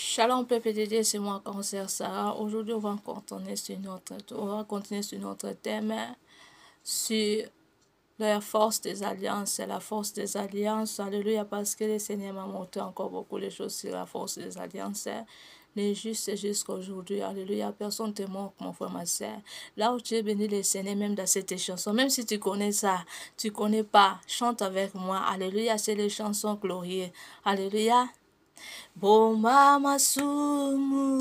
Shalom peuple de Dieu, c'est moi Cancer Sarah. Aujourd'hui, on va continuer sur notre thème sur la force des alliances. C'est la force des alliances. Alléluia, parce que le Seigneur m'a montré encore beaucoup de choses sur la force des alliances. Les justes jusqu'à aujourd'hui. Alléluia, personne ne te manque, mon frère, ma soeur. Là où tu es béni le Seigneur, même dans cette chanson, même si tu connais ça, tu connais pas, chante avec moi. Alléluia, c'est les chansons glorieuses. Alléluia. Boma masumu,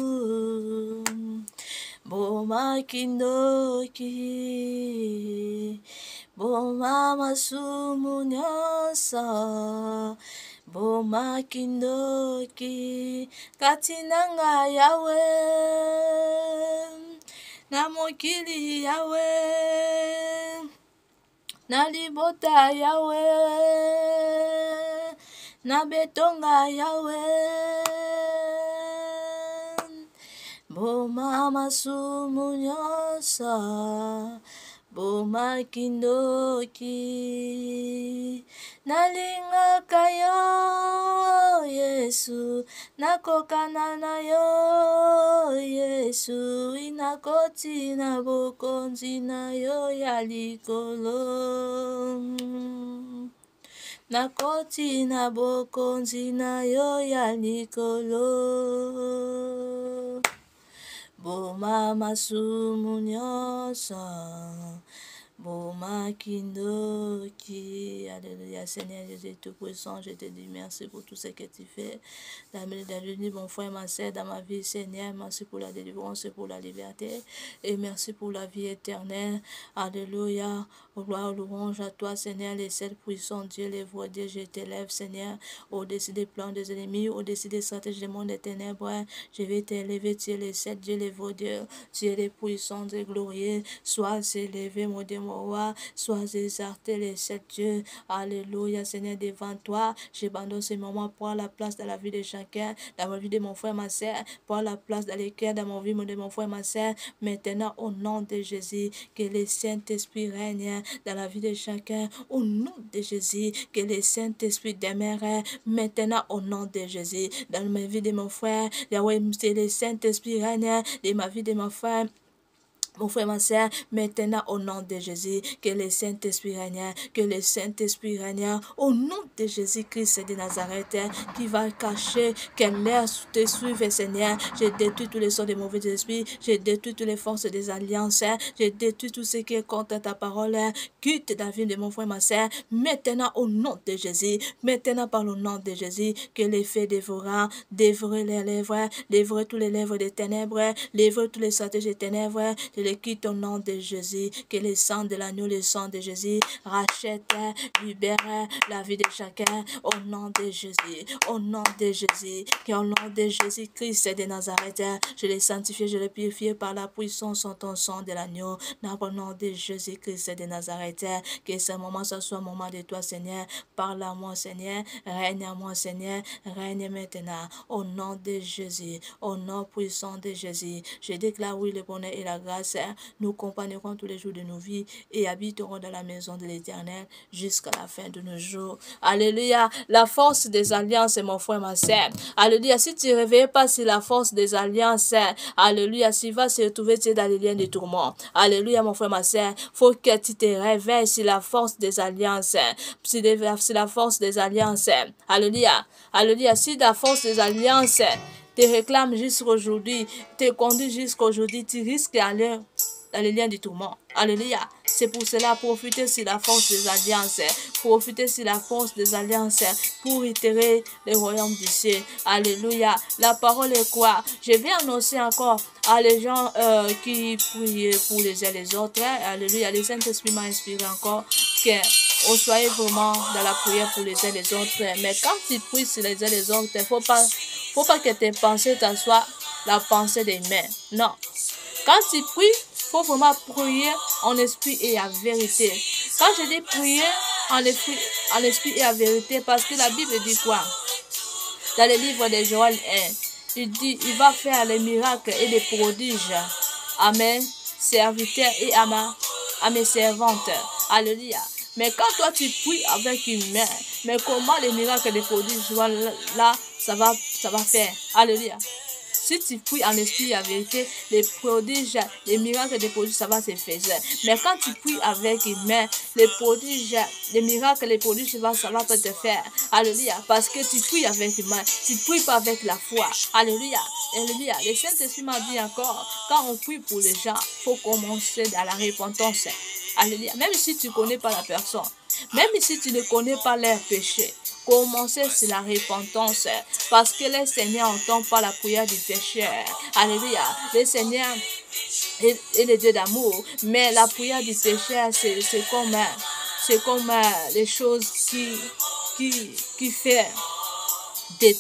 boma kindoki, boma masumu nyosa, boma kindoki, katinanga yawe, na mokili yawe, na libota yawe, na betonga yawe, boma masumu nyosa, boma kindoki, nalingaka yo Yesu, nakokana na yo Yesu, inakoti na bokonzi na yo ya likolo. Nakoti na bokonzi na yo ya likolo. Boma masumu nyosa, boma kindoki. Alléluia, Seigneur Jésus Tout-Puissant, je te dis merci pour tout ce que tu fais. D'avenir, mon frère, ma soeur, dans ma vie, Seigneur, merci pour la délivrance et pour la liberté. Et merci pour la vie éternelle. Alléluia. Gloire, louange à toi, Seigneur, les seul puissants Dieu, les voix Dieu, je t'élève, Seigneur, au-dessus des plans des ennemis, au-dessus des stratégies du monde des ténèbres. Je vais t'élever, tu es le seul Dieu, les voix Dieu, tu es les puissants et glorieux. Sois élevé, mon Dieu, mon roi, sois exalté, les seul Dieu. Alléluia, Seigneur, devant toi, j'abandonne ce moment, prends la place dans la vie de chacun, dans ma vie de mon frère, ma soeur, prends la place dans les cœurs, dans mon vie de mon frère, ma soeur. Maintenant, au nom de Jésus, que le Saint-Esprit règne dans la vie de chacun, au nom de Jésus, que le Saint-Esprit demeure maintenant au nom de Jésus, dans ma vie de mon frère, Yahweh, c'est le Saint-Esprit règne dans ma vie de mon frère, ma soeur, maintenant au nom de Jésus, que le Saint-Esprit règne, que le Saint-Esprit règne, au nom de Jésus-Christ de Nazareth, qui va cacher, que l'air te suive, Seigneur. Je détruis tous les sorts de mauvais esprits, je détruis toutes les forces des alliances, je détruis tout ce qui est contre ta parole, quitte la vie de mon frère, ma soeur, maintenant au nom de Jésus, maintenant par le nom de Jésus, que les faits dévorant, dévorer les lèvres, dévorer tous les lèvres des ténèbres, dévorer tous les stratégies des ténèbres, je les quitte au nom de Jésus, que le sang de l'agneau, le sang de Jésus, rachète, libère la vie de chacun, au nom de Jésus, au nom de Jésus, qu'au nom de Jésus-Christ de Nazareth, je les sanctifie, je les purifie par la puissance de ton sang de l'agneau, dans le nom de Jésus-Christ de Nazareth, que ce moment, ce soit un moment de toi, Seigneur, parle à moi, Seigneur, règne à moi, Seigneur, règne maintenant, au nom de Jésus, au nom puissant de Jésus, je déclare oui le bonheur et la grâce, nous accompagnerons tous les jours de nos vies et habiterons dans la maison de l'Éternel jusqu'à la fin de nos jours. Alléluia. La force des alliances, mon frère, ma soeur. Alléluia. Si tu ne réveilles pas sur la force des alliances, alléluia, tu vas se retrouver dans les liens de tourment. Alléluia, mon frère, ma soeur. Faut que tu te réveilles sur la force des alliances. Sur la force des alliances. Alléluia. Alléluia. Si la force des alliances te réclame jusqu'aujourd'hui, te conduit jusqu'aujourd'hui, tu risques d'aller dans les liens du tourment. Alléluia. C'est pour cela, profitez sur la force des alliances. Profitez sur la force des alliances pour itérer le royaume du ciel. Alléluia. La parole est quoi? Je vais annoncer encore à les gens qui prient pour les uns et les autres. Alléluia. Le Saint-Esprit m'a inspiré encore que on soit vraiment dans la prière pour les uns et les autres. Mais quand tu pries sur les uns et les autres, il ne faut pas que tes pensées t'assoient la pensée des mains. Non. Quand tu pries, il faut vraiment prier en esprit et en vérité. Quand je dis prier en esprit et en vérité, parce que la Bible dit quoi? Dans le livre de Joël 1, il dit, il va faire les miracles et les prodiges à mes serviteurs et à mes servantes. Alléluia. Mais quand toi tu pries avec une main, mais comment les miracles et les prodiges là, ça va ça va faire. Alléluia. Si tu pries en esprit et en vérité, les prodiges, les miracles des prodiges, ça va se faire. Mais quand tu pries avec humain, les prodiges, les miracles, les prodiges, ça va pas te faire. Alléluia. Parce que tu pries avec humain, tu ne pries pas avec la foi. Alléluia. Alléluia. Le Saint-Esprit m'a dit encore, quand on prie pour les gens, il faut commencer à la repentance. Alléluia. Même si tu ne connais pas la personne, même si tu ne connais pas leurs péchés, commencez sur la repentance, parce que le Seigneur n'entend pas la prière du pécheur. Alléluia. Le Seigneur est le Dieu d'amour, mais la prière du pécheur, c'est comme les choses qui fait des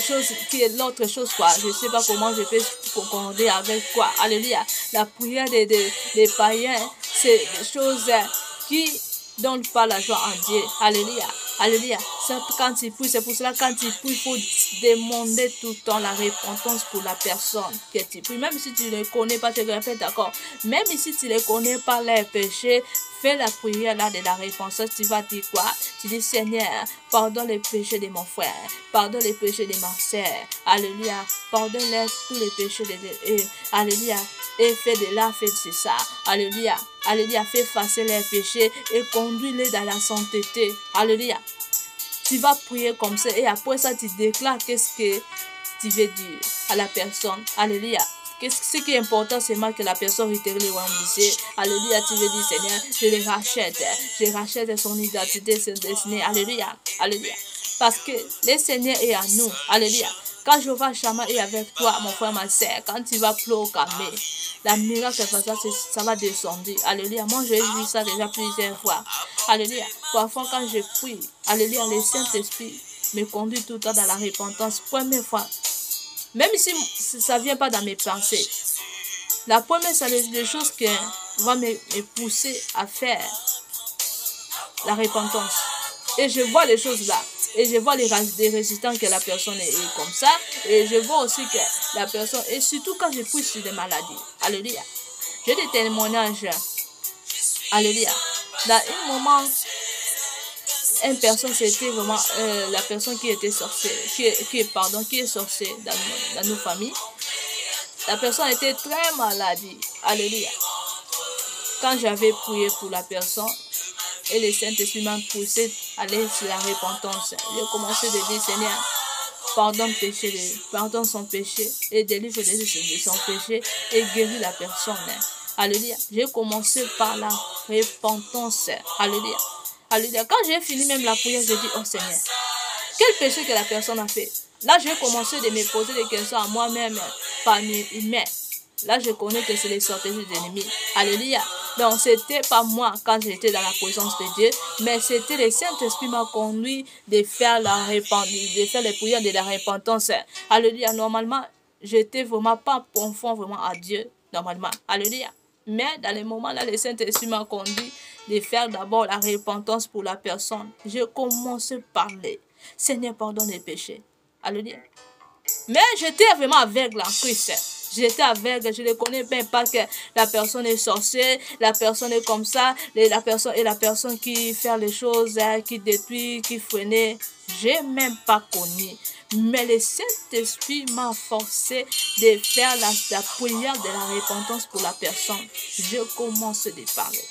choses qui est l'autre chose, quoi. Je ne sais pas comment je peux concorder avec quoi. Alléluia. La prière des païens, c'est des choses qui donnent pas la joie en Dieu. Alléluia. Alléluia. Quand tu pries, c'est pour cela quand tu pries, il faut demander tout le temps la repentance pour la personne que tu pries. Même si tu ne connais pas, tu répètes d'accord. Même si tu ne connais pas les péchés, fais la prière là de la repentance. Tu vas dire quoi? Tu dis, Seigneur, pardonne les péchés de mon frère, pardonne les péchés de ma sœur. Alléluia. Pardonne-les tous les péchés de eux. Alléluia. Et fais de là, fais de ça. Alléluia. Alléluia. Fais effacer les péchés et conduis-les dans la sainteté. Alléluia. Tu vas prier comme ça et après ça, tu déclares qu'est-ce que tu veux dire à la personne. Alléluia. Ce qui est important, c'est que la personne retire le royaume du ciel. Alléluia, tu veux dire, Seigneur, je rachète son identité, son destinée. Alléluia, alléluia. Parce que le Seigneur est à nous. Alléluia. Quand Jéhovah Shammah est avec toi, mon frère, ma soeur, quand tu vas proclamer, la miracle, ça va descendre. Alléluia. Moi, j'ai vu ça déjà plusieurs fois. Alléluia. Parfois, quand je prie, alléluia, le Saint-Esprit me conduit tout le temps dans la repentance. Première fois. Même si ça ne vient pas dans mes pensées. La première, c'est les choses qui vont me pousser à faire la repentance. Et je vois les choses là. Et je vois les résistants que la personne est comme ça. Et je vois aussi que la personne, et surtout quand je prie sur des maladies. Alléluia. J'ai des témoignages. Alléluia. Dans un moment, une personne, c'était vraiment la personne qui était sorcière, qui est sorcière dans nos familles. La personne était très malade. Alléluia. Quand j'avais prié pour la personne, et le Saint-Esprit m'a poussé à aller sur la repentance. J'ai commencé à dire, Seigneur, pardonne son péché et délivre de son péché et guéris la personne. Alléluia. J'ai commencé par la repentance. Alléluia. Alléluia. Quand j'ai fini même la prière, j'ai dit, oh Seigneur, quel péché que la personne a fait? Là, j'ai commencé de me poser des questions à moi-même parmi humains. Là, je connais que c'est les stratégies des ennemis. Alléluia. Donc, c'était pas moi quand j'étais dans la présence de Dieu, mais c'était le Saint-Esprit m'a conduit de faire les prières de la repentance. Alléluia. Normalement, j'étais vraiment pas conforme vraiment à Dieu. Normalement. Alléluia. Mais dans les moments là, le Saint-Esprit m'a conduit de faire d'abord la repentance pour la personne. Je commençais à parler. Seigneur, pardonne les péchés. Alléluia. Mais j'étais vraiment aveugle en Christ. J'étais aveugle, je ne connais même pas que la personne est sorcière, la personne est comme ça, la personne qui fait les choses, qui détruit, qui freine. Je n'ai même pas connu. Mais le Saint-Esprit m'a forcé de faire la prière de la repentance pour la personne. Je commence de parler.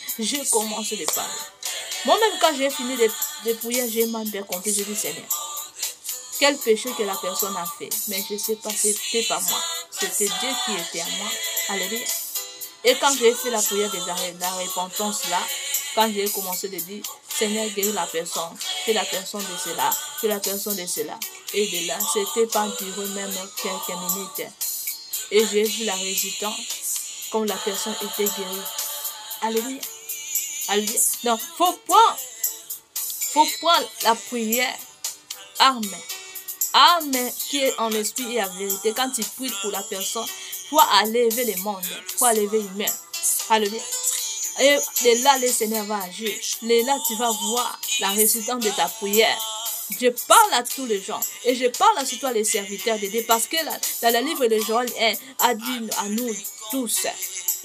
Moi-même, quand j'ai fini de prier, j'ai même bien compris. Je dis, Seigneur, quel péché que la personne a fait. Mais je ne sais pas, c'était pas moi. C'était Dieu qui était à moi. Alléluia. Et quand j'ai fait la prière de la repentance là, quand j'ai commencé de dire, Seigneur, guéris la personne, fais la personne de cela, fais la personne de cela. Et de là, c'était pas duré même quelques minutes. Et j'ai vu la résistance, comme la personne était guérie. Alléluia. Alléluia. Donc, faut prendre la prière, arme qui est en esprit et en vérité. Quand tu pries pour la personne, pour enlever le monde, pour enlever l'humain. Alléluia. Et de là, le Seigneur va agir. De là, tu vas voir la résistance de ta prière. Je parle à tous les gens. Et je parle à surtout les serviteurs de Dieu. Parce que dans le livre de Joël, a dit à nous tous,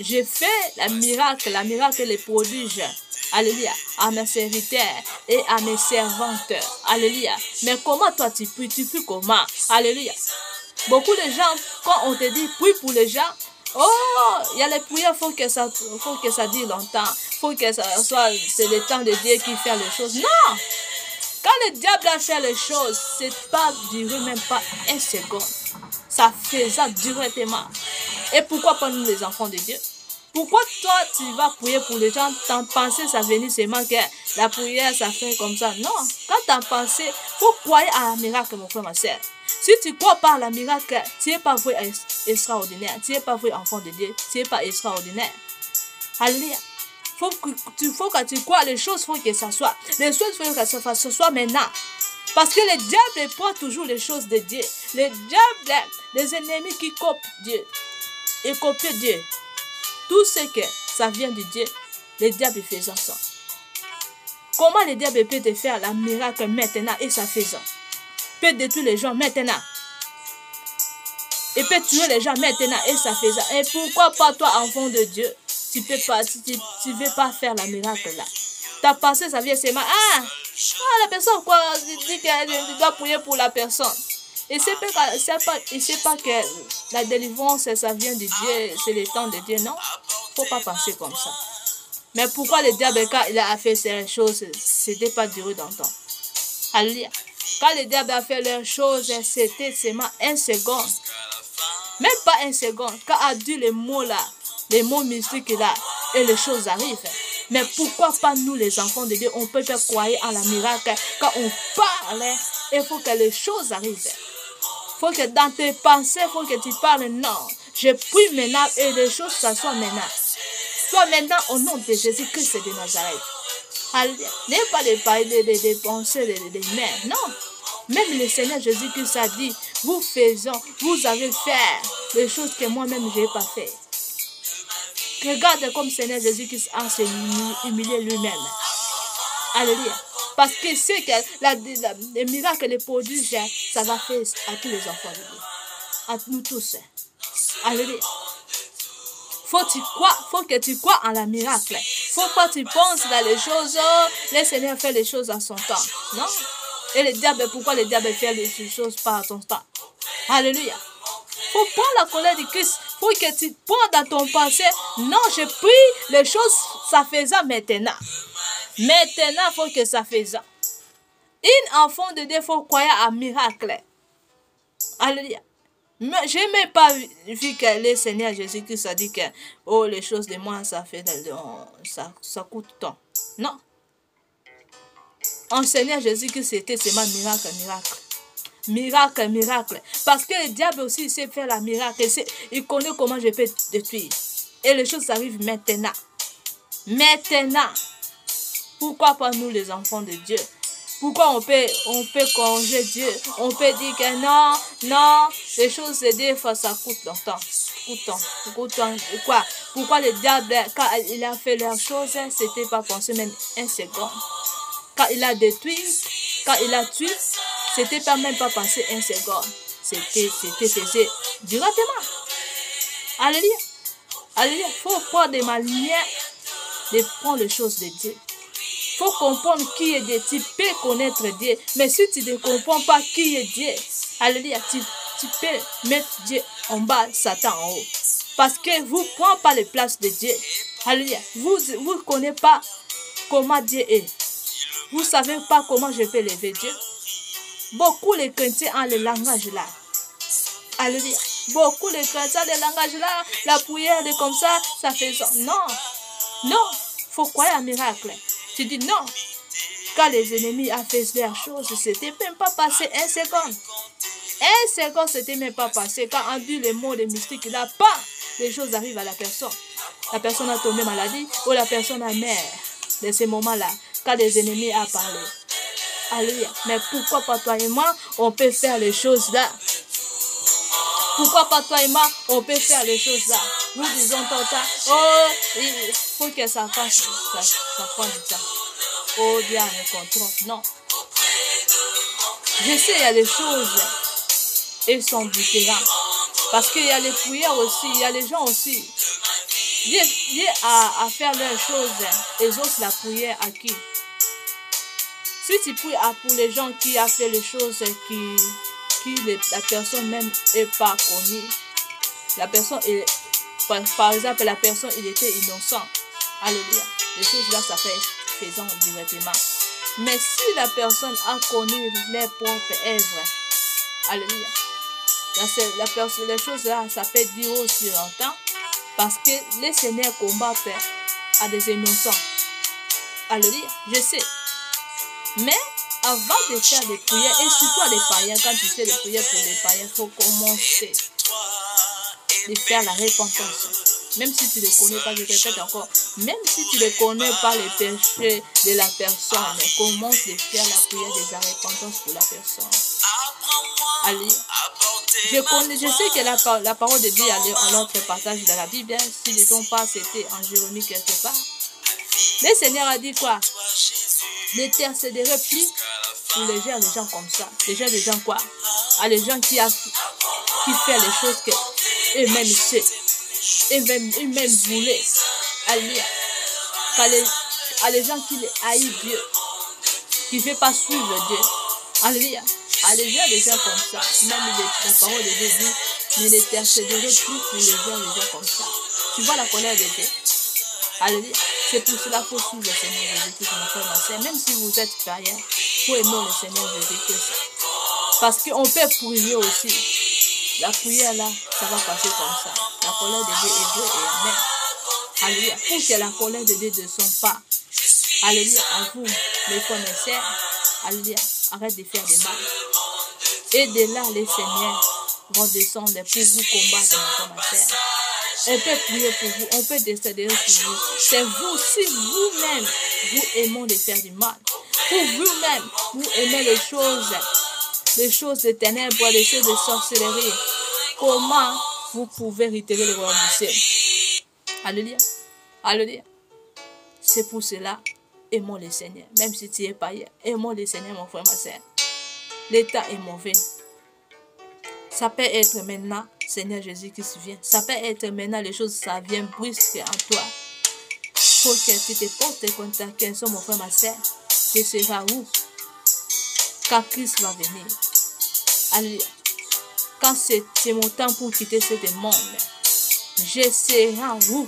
je fais la miracle, les prodiges Alléluia. À mes serviteurs et à mes servantes. Alléluia. Mais comment toi tu pries? Tu pries comment? Alléluia. Beaucoup de gens, quand on te dit prie pour les gens, oh, il y a les prières, faut que ça dure longtemps. Faut que ça soit, c'est le temps de Dieu qui fait les choses. Non! Quand le diable a fait les choses, c'est pas durer même pas un seconde. Ça faisait directement. Et pourquoi pas nous les enfants de Dieu? Pourquoi toi tu vas prier pour les gens, t'en penser ça venir seulement que la prière ça fait comme ça? Non, quand t'en penser, faut croire à un miracle mon frère, ma soeur. Si tu crois pas à la miracle, tu n'es pas vrai extraordinaire, tu n'es pas vrai enfant de Dieu, tu n'es pas extraordinaire. Alléluia. Faut que tu crois les choses, faut que ça soit. Les choses, faut que ça soit maintenant. Parce que le diable prend toujours les choses de Dieu. Le diable, les ennemis qui copient Dieu et copient Dieu. Tout ce que ça vient de Dieu, le diable faisant ça. Comment le diable peut te faire la miracle maintenant et ça faisant? Peut détruire les gens maintenant. Et peut tuer les gens maintenant et ça faisant. Et pourquoi pas toi, enfant de Dieu, tu ne veux pas faire la miracle là? Ta pensée, ça vient seulement. La personne, quoi, dit qu'elle doit prier pour la personne. Et c'est pas que la délivrance, ça vient de Dieu, c'est le temps de Dieu, non? Faut pas penser comme ça. Mais pourquoi le diable, quand il a fait ces choses, c'était pas duré dans le temps? Alléluia. Quand le diable a fait leurs choses, c'était seulement un seconde. Même pas un seconde. Quand a dit les mots là, les mots mystiques là, et les choses arrivent. Mais pourquoi pas nous les enfants de Dieu, on peut pas croire en la miracle. Quand on parle, il faut que les choses arrivent. Il faut que dans tes pensées, il faut que tu parles. Non, je prie maintenant et les choses, ça soit maintenant. Soit maintenant au nom de Jésus-Christ de Nazareth. N'ayez pas de pensées des mères. Non. Même le Seigneur Jésus-Christ a dit, vous avez fait les choses que moi-même je n'ai pas fait. Regarde comme Seigneur Jésus-Christ a humilié lui-même. Alléluia. Parce que c'est que les miracles, les produits, ça va faire à tous les enfants de Dieu. À nous tous. Alléluia. Faut que tu crois en la miracle. Faut pas que tu penses dans les choses. Le Seigneur fait les choses à son temps. Non? Et le diable, pourquoi le diable fait les choses pas à son temps? Alléluia. Faut prendre la colère du Christ. Faut que tu prends dans ton passé. Non, je prie les choses, ça faisant maintenant. Maintenant, faut que ça faisant. Une enfant de Dieu, faut croire à un miracle. Alléluia. Je n'ai même pas vu que le Seigneur Jésus-Christ a dit que les choses de moi, ça fait ça coûte tant. Non. En Seigneur Jésus-Christ, c'était seulement miracle. Miracle. Parce que le diable aussi, il sait faire la miracle. Il connaît comment je peux détruire. Et les choses arrivent maintenant. Maintenant. Pourquoi pas nous, les enfants de Dieu? Pourquoi on peut corriger Dieu? On peut dire que non, les choses de Dieu, ça coûte longtemps. Quoi? Pourquoi le diable, quand il a fait leurs choses, c'était pas pensé même un seconde. Quand il a détruit, quand il a tué, c'était pas même pas pensé un seconde. C'était fait directement. Alléluia. Alléluia. Il faut prendre des manières de prendre les choses de Dieu. Il faut comprendre qui est Dieu. Tu peux connaître Dieu. Mais si tu ne comprends pas qui est Dieu, alléluia, tu peux mettre Dieu en bas, Satan en haut. Parce que vous ne prenez pas les places de Dieu. Alléluia. Vous ne connaissez pas comment Dieu est. Vous ne savez pas comment je peux lever Dieu. Beaucoup les chrétiens ont le langage là. Alléluia. Beaucoup les chrétiens ont le langage là. La prière est comme ça fait ça. Non. Il faut croire un miracle. Tu dis non. Quand les ennemis ont fait leurs choses, c'était même pas passé un seconde. Un seconde, c'était même pas passé. Quand on dit les mots de mystique, là, pas, les choses arrivent à la personne. La personne a tombé maladie ou la personne a mère. De ces moments-là, quand les ennemis ont parlé. Alléluia. Mais pourquoi pas toi et moi, on peut faire les choses là? Pourquoi pas toi et moi, on peut faire les choses là? Nous disons tout le temps, il faut que ça fasse, ça prend du temps. Oh, Dieu me contrôle. Non. Je sais, il y a des choses, elles sont différentes. Parce qu'il y a les prières aussi, il y a les gens aussi. liés à faire leurs choses, exauce la prière à qui? Si tu pries pour les gens qui ont fait les choses la personne même n'est pas connue, la personne est, par exemple, la personne, il était innocent. Alléluia. Les choses là, ça fait faisant directement. Mais si la personne a connu les propres œuvres, alléluia. Les choses là, ça peut durer aussi longtemps parce que les seigneurs combattent à des innocents. Alléluia. Je sais. Mais avant de faire des prières, et surtout à des païens, quand tu fais des prières pour les païens, il faut commencer de faire la repentance. Même si tu ne connais pas, je répète encore, même si tu ne connais pas les péchés de la personne, commence de faire la prière de la repentance pour la personne. Allez. Je sais que la parole de Dieu allait en l'autre passage de la Bible. Si ne sont pas, c'était en Jérémie quelque part. Le Seigneur a dit quoi? N'intercéderait plus pour les gens comme ça. Les gens quoi? Les gens qui font les choses que eux-mêmes savent. Eux-mêmes voulaient. À les gens qui haïssent Dieu. Qui ne veulent pas suivre Dieu. Alléluia. Les gens comme ça. Même la parole de Dieu dit, ne n'intercéderait plus pour les gens comme ça. Tu vois la colère de Dieu. Alléluia. C'est pour cela qu'il faut suivre le Seigneur Jésus-Christ, mon frère, ma soeur. Même si vous êtes païen, il faut aimer le Seigneur Jésus-Christ. Parce qu'on peut prier aussi. La prière là, ça va passer comme ça. La colère de Dieu est vraie et amen. Alléluia. Pour que la colère de Dieu ne soit pas. Alléluia. En vous, mes frères, mes sœurs. Alléluia. Arrête de faire des mal. Et de là, les seigneurs vont descendre pour vous combattre, mon frère, ma soeur. On peut prier pour vous, on peut intercéder pour vous. C'est vous, si vous-même, vous aimez de faire du mal. Pour vous-même, vous aimez les choses de ténèbres, les choses de sorcellerie. Comment vous pouvez retirer le royaume du ciel? Alléluia. Alléluia. C'est pour cela, aimons le Seigneur. Même si tu es païen, aimons le Seigneur, mon frère, ma soeur. L'état est mauvais. Ça peut être maintenant, Seigneur Jésus qui se vient. Ça peut être maintenant, les choses, ça vient brusque en toi. Faut que tu te portes contact. Quels sont mon frère, ma soeur? Tu seras où? Quand Christ va venir. Alléluia. Quand c'est mon temps pour quitter ce monde, je serai où?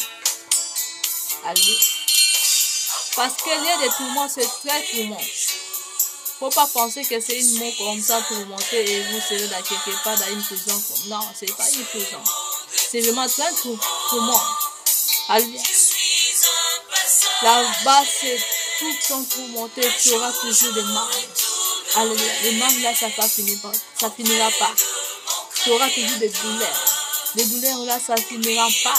Alléluia. Parce que lieu de tourment, c'est très tourment. Faut pas penser que c'est une mot comme ça pour monter et vous serez dans quelque part dans une prison. Non, c'est pas une prison. C'est vraiment très tourment. Alléluia. Là-bas, c'est tout le temps tourmenté. Tu auras toujours des mal. Alléluia. Les mal là, ça finira pas. Tu auras toujours des douleurs. Les douleurs là, ça finira pas.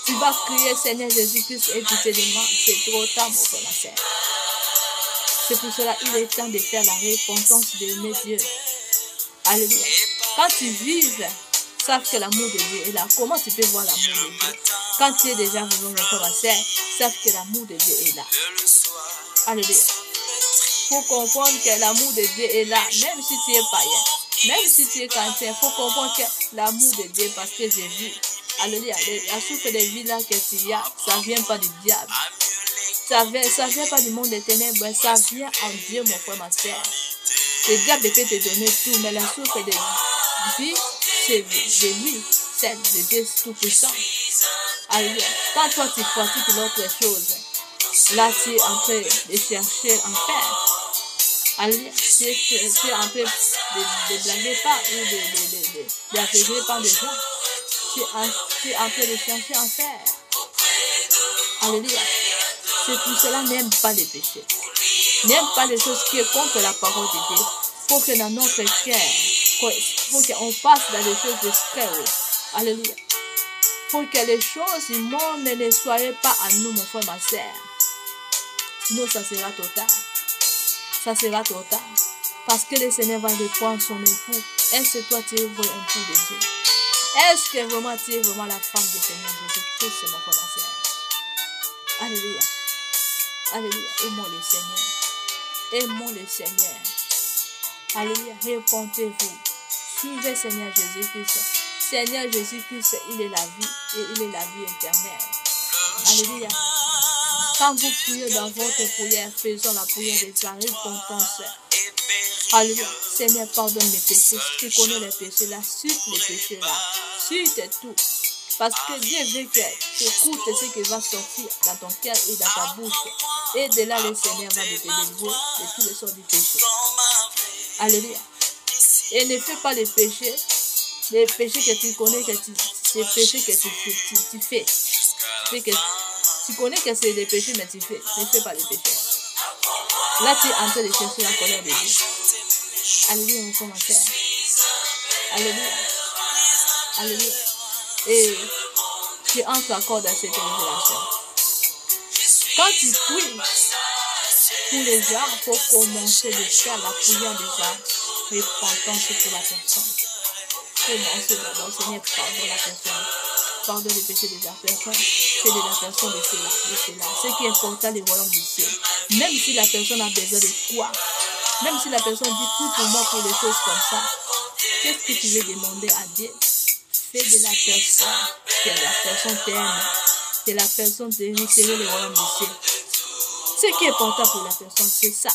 Tu vas crier, Seigneur Jésus-Christ, et pitié de moi. C'est trop tard, mon frère, ma soeur. C'est pour cela qu'il est temps de faire la repentance d'aimer Dieu. Alléluia. Quand tu vives, sache que l'amour de Dieu est là. Comment tu peux voir l'amour de Dieu? Quand tu es déjà vivant, mon frère, ma soeur, sache que l'amour de Dieu est là. Alléluia. Il faut comprendre que l'amour de Dieu est là, même si tu es païen. Même si tu es chrétien, il faut comprendre que l'amour de Dieu, parce que j'ai vu. Alléluia. La souffle de vie là que tu as, ça ne vient pas du diable. Ça vient pas du monde des ténèbres, ça vient en Dieu, mon frère, ma soeur. Le diable peut te donner tout, mais la source de vie, c'est de lui, celle de Dieu tout-puissant. Alléluia. Quand toi tu pratiques l'autre chose, là tu es en train de chercher en faire. Alléluia. Tu es en train de blaguer pas ou d'aveugler pas les gens. Tu es en train de chercher en faire. Alléluia. C'est pour cela, n'aime pas les péchés. N'aime pas les choses qui sont contre la parole de Dieu. Il faut que dans notre cœur, il faut qu'on passe dans les choses discrètes. Alléluia. Pour que les choses du monde ne soient pas à nous, mon frère, ma soeur. Sinon, ça sera trop tard. Ça sera trop tard. Parce que le Seigneur va reprendre son époux. Est-ce que toi, tu es vraiment un époux de Dieu? Est-ce que vraiment tu es vraiment la femme du Seigneur Jésus-Christ, c'est mon frère, ma soeur? Alléluia. Alléluia. Aimons le Seigneur. Aimons le Seigneur. Alléluia. Répondez-vous. Suivez Seigneur Jésus-Christ. Seigneur Jésus-Christ, il est la vie et il est la vie éternelle. Alléluia. Quand vous priez dans votre prière, faisons la prière des repentance. Alléluia. Seigneur, pardonne mes péchés. Tu connais les péchés là, suite les péchés là. Suite tout. Parce que Dieu veut que tu écoutes ce qui va sortir dans ton cœur et dans ta bouche. Et de là, le Seigneur va te délivrer de tous les sortes du péché. Alléluia. Et ne fais pas les péchés que tu connais, les péchés que tu fais. Tu connais que c'est des péchés, mais tu fais. Ne fais pas les péchés. Là, tu es en train de chercher la colère de Dieu. Alléluia, mon frère, ma sœur. Alléluia. Alléluia. Et tu entres encore dans cette révélation. Quand tu pries pour les gens, il faut commencer de faire la prière déjà repentance pour la personne. Commencez d'abord, Seigneur, pardonne la personne. Pardonne les péchés de la personne. Fais de la personne de cela. Ce qui est important, les royaumes du ciel. Même si la personne a besoin de toi, même si la personne dit tout pour moi pour des choses comme ça, qu'est-ce que tu veux demander à Dieu? Fais de la personne, que la personne t'aime, que la personne te retirer le royaume du ciel. Ce qui est important pour la personne, c'est ça.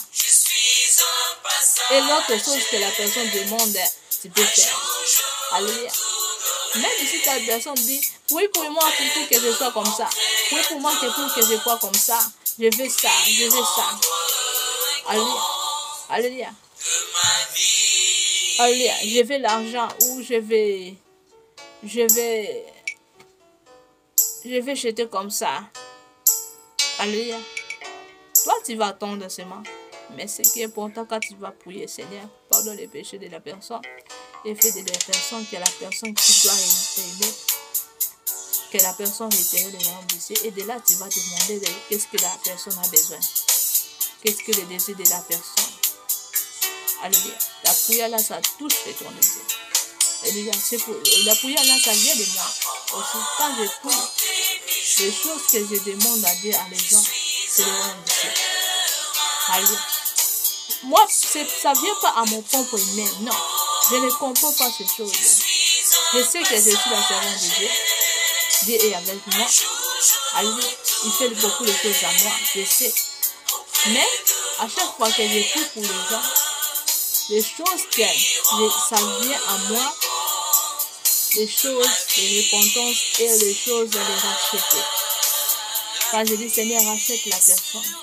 Et l'autre chose que la personne demande, tu peux faire. Alléluia. Même si ta personne dit, oui pour moi, pour que je sois comme ça. Oui pour moi, pour que je sois comme ça. Je veux ça, je veux ça. Alléluia. Alléluia. Alléluia. Je veux l'argent ou je vais jeter comme ça. Alléluia. Toi, tu vas attendre seulement. Mais ce qui est important quand tu vas prier, Seigneur, pardonne les péchés de la personne et fais de la personne que la personne qui doit aimer, que la personne retire le royaume du ciel. Et de là, tu vas demander qu'est-ce que la personne a besoin. Qu'est-ce que le désir de la personne. Alléluia. La prière là, ça touche ton désir. Alléluia. La prière là, ça vient de moi. Aussi, quand je prie, les choses que je demande à Dieu, à les gens, c'est le royaume du ciel. Alléluia. Moi, ça ne vient pas à mon propre humain. Non. Je ne comprends pas ces choses. Je sais que je suis la servante de Dieu. Dieu est avec moi. Alléluia. Il fait beaucoup de choses à moi. Je sais. Mais, à chaque fois que je prie pour les gens, les choses ça vient à moi, les choses de repentance et les choses de les racheter. Quand je dis Seigneur, rachète la personne.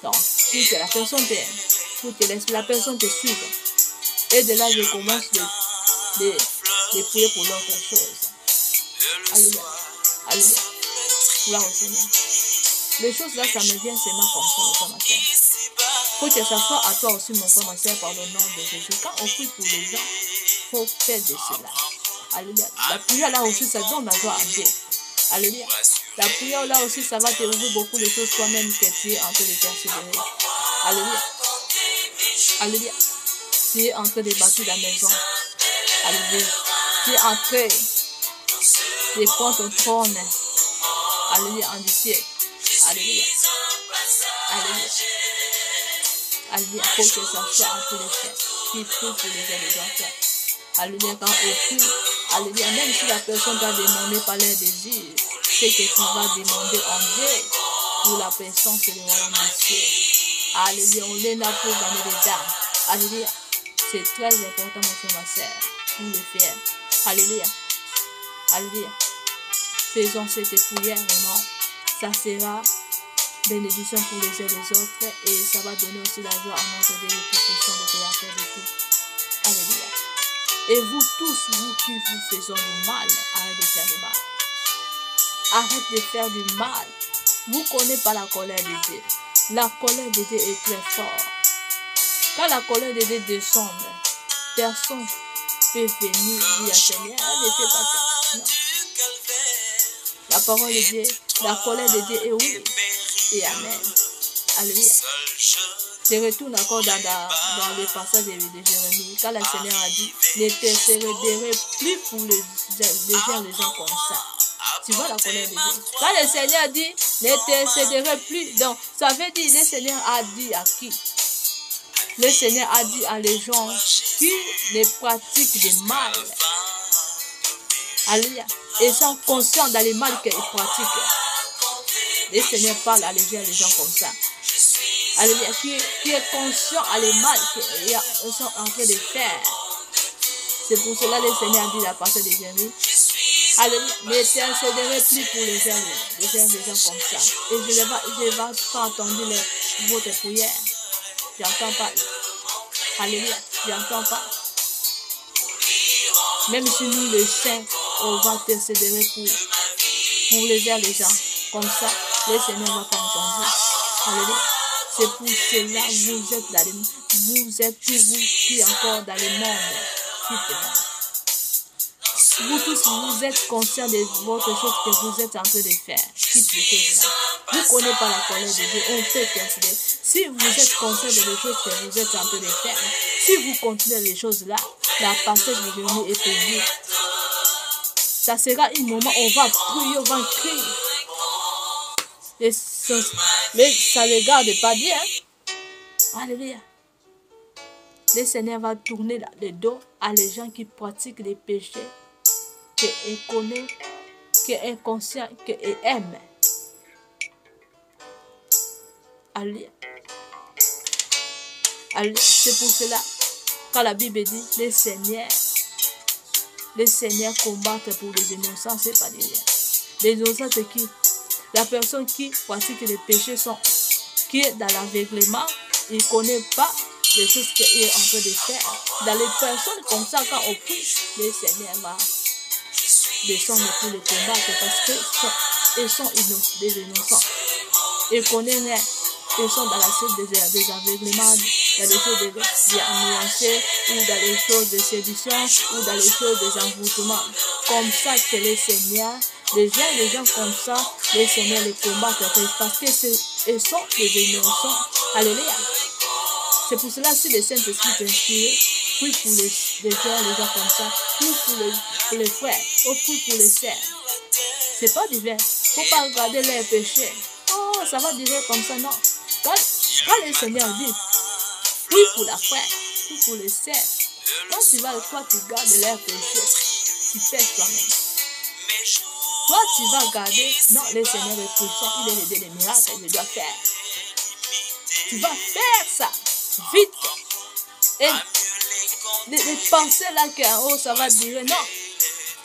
Donc, pour que la personne t'aime, pour que la personne te suive. Et de là, je commence de prier pour l'autre chose. Alléluia. Alléluia. Gloire au Seigneur. Les choses là, ça me vient seulement comme ça, mon frère, ma soeur. Il faut que ça soit à toi aussi, mon frère, ma soeur, par le nom de Jésus. Quand on prie pour les gens, il faut faire de cela. Alléluia. La prière là aussi, ça donne la joie à Dieu. Alléluia. La prière là aussi, ça va te ouvrir beaucoup de choses toi-même que tu es en train de persévérer. Alléluia. Alléluia. Tu es en train de bâtir la maison. Alléluia. Tu es en train de prendre ton trône. Alléluia. En du ciel. Alléluia. Alléluia. Alléluia. Il faut que ça soit en tous les faits. Tu pries pour les enfants. Alléluia. Quand on prie, alléluia. Même si la personne t'a demandé par leur désir, c'est que tu vas demander en Dieu pour la personne, c'est le royaume du ciel. Alléluia. On est là pour gagner des âmes. Alléluia. C'est très important, mon frère, ma soeur, pour le faire. Alléluia. Alléluia. Faisons cette prière vraiment. Ça sera bénédiction pour les uns et les autres et ça va donner aussi la joie à notre Dieu de protection de créateur de tout. Alléluia. Et vous tous, vous qui vous faisons du mal, arrêtez de faire du mal. Arrête de faire du mal. Vous ne connaissez pas la colère de Dieu. La colère de Dieu est très forte. Quand la colère de Dieu descend, personne ne peut venir dire Seigneur, ne fais pas ça. Non. La parole de Dieu, la colère de Dieu est oui et amen. Alléluia. Je retourne encore dans le passage de Jérémie. Quand le Seigneur a dit, n'intercéderai plus pour les gens comme ça. Tu vois la colère de Dieu. Quand le Seigneur dit, n'intercéderai plus, donc ça veut dire, le Seigneur a dit à qui? Le Seigneur a dit à les gens qui les pratiquent du mal. Alléluia. Et sont conscients dans les mal qu'ils pratiquent. Le Seigneur parle à les gens comme ça. Alléluia. Qui est conscient à les mal qu'ils sont en train de faire. C'est pour cela que le Seigneur a dit à partir de Jérémie. Alléluia. N'intercéderez plus pour les gens comme ça. Et je ne vais pas entendre votre prière. Je n'entends pas. Alléluia. Je n'entends pas. Même si nous, les saints, on va intercéder pour les gens comme ça, le Seigneur ne va pas entendre. Alléluia. C'est pour cela que vous êtes tous vous qui encore dans le monde. Vous tous, vous êtes conscients de votre chose que vous êtes en train de faire. Quitte les choses là. Vous ne connaissez pas la colère de Dieu. On peut considérer. Si vous êtes conscient de les choses que vous êtes en train de faire, si vous continuez les choses là, la passage de Jérémie est payée. Ça sera un moment où on va prier, on va crier. Mais ça ne regarde pas bien. Alléluia. Le Seigneur va tourner le dos à les gens qui pratiquent les péchés, qui connaissent, qui est inconscient, qui aiment. Alléluia. Alléluia. C'est pour cela, quand la Bible dit, le Seigneur combat pour les innocents, c'est pas dire rien. Les innocents, c'est qui? La personne qui pratique les péchés, qui est dans l'aveuglement, il ne connaît pas les choses qu'il est en train de faire. Dans les personnes comme ça, quand on prie, le Seigneur va descendre pour les combattre parce qu'ils sont des innocents. Ils connaissent rien. Ils sont dans la suite des aveuglements, dans les choses de nuancées, ou dans les choses de séduction, ou dans les choses des envoûtements. Comme ça que le Seigneur, les gens comme ça, le Seigneur les combat parce qu'ils sont des innocents. Alléluia. C'est pour cela si le Saint-Esprit t'inspire, prie pour les gens comme ça, prie pour les frères, ou prie pour les sœurs. C'est pas divers. Il ne faut pas regarder leurs péchés. Oh, ça va durer comme ça, non. Quand le Seigneur dit, prie pour la frère, prie pour les sœurs, quand tu gardes leurs péchés, tu pèches toi-même. Toi, tu vas regarder, non, le Seigneur est puissant, il est des miracles que je dois faire. Tu vas faire ça, vite. Et les pensées là qu'en haut, ça va durer, non.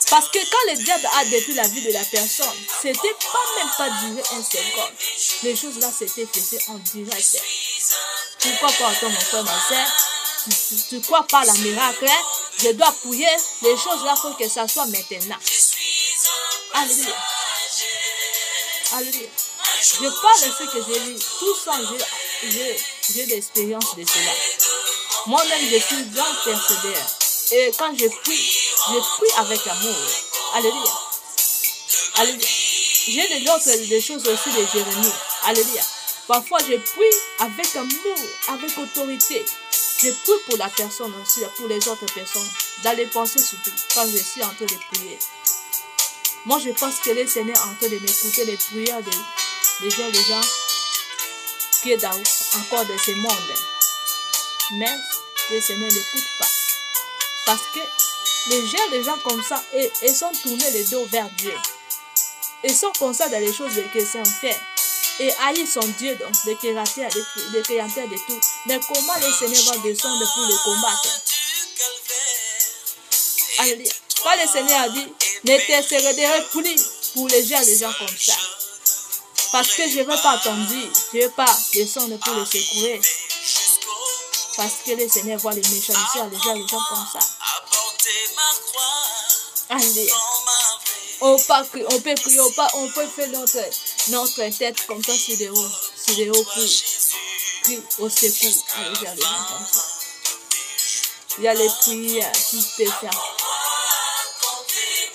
Parce que quand le diable a détruit la vie de la personne, c'était même pas duré un seconde. Les choses là, c'était fait en direct. Pourquoi pas attendre mon frère, ma soeur? Tu crois pas à la miracle? Je dois prier. Les choses là, il faut que ça soit maintenant. Alléluia. Alléluia. Je parle de ce que j'ai lu. Tout ça, j'ai l'expérience de cela. Moi-même, je suis grand persévère. Et quand je prie avec amour. Alléluia. Alléluia. J'ai des choses aussi de Jérémie. Alléluia. Parfois, je prie avec amour, avec autorité. Je prie pour la personne aussi, pour les autres personnes. Dans les pensées surtout, quand je suis en train de prier. Moi, je pense que le Seigneur est en train de m'écouter les prières des gens qui est encore dans ce monde. Mais le Seigneur n'écoute pas. Parce que les gens comme ça, ils sont tournés le dos vers Dieu. Ils sont comme ça dans les choses qu'ils savent faire. Et haïssent son Dieu, donc, le créateur de tout. Mais comment le Seigneur va descendre pour les combattre? Alléluia. Quand le Seigneur a dit, n'intercéderez plus pour les gens comme ça. Parce que je ne veux pas attendre, je ne veux pas descendre pour les secourir. Parce que le Seigneur voit les méchants, les gens comme ça. Alléluia. On peut prier, on peut faire notre tête comme ça sur les hauts pour crier au secours. Alléluia, les gens comme ça. Il y a les prières qui peuvent faire.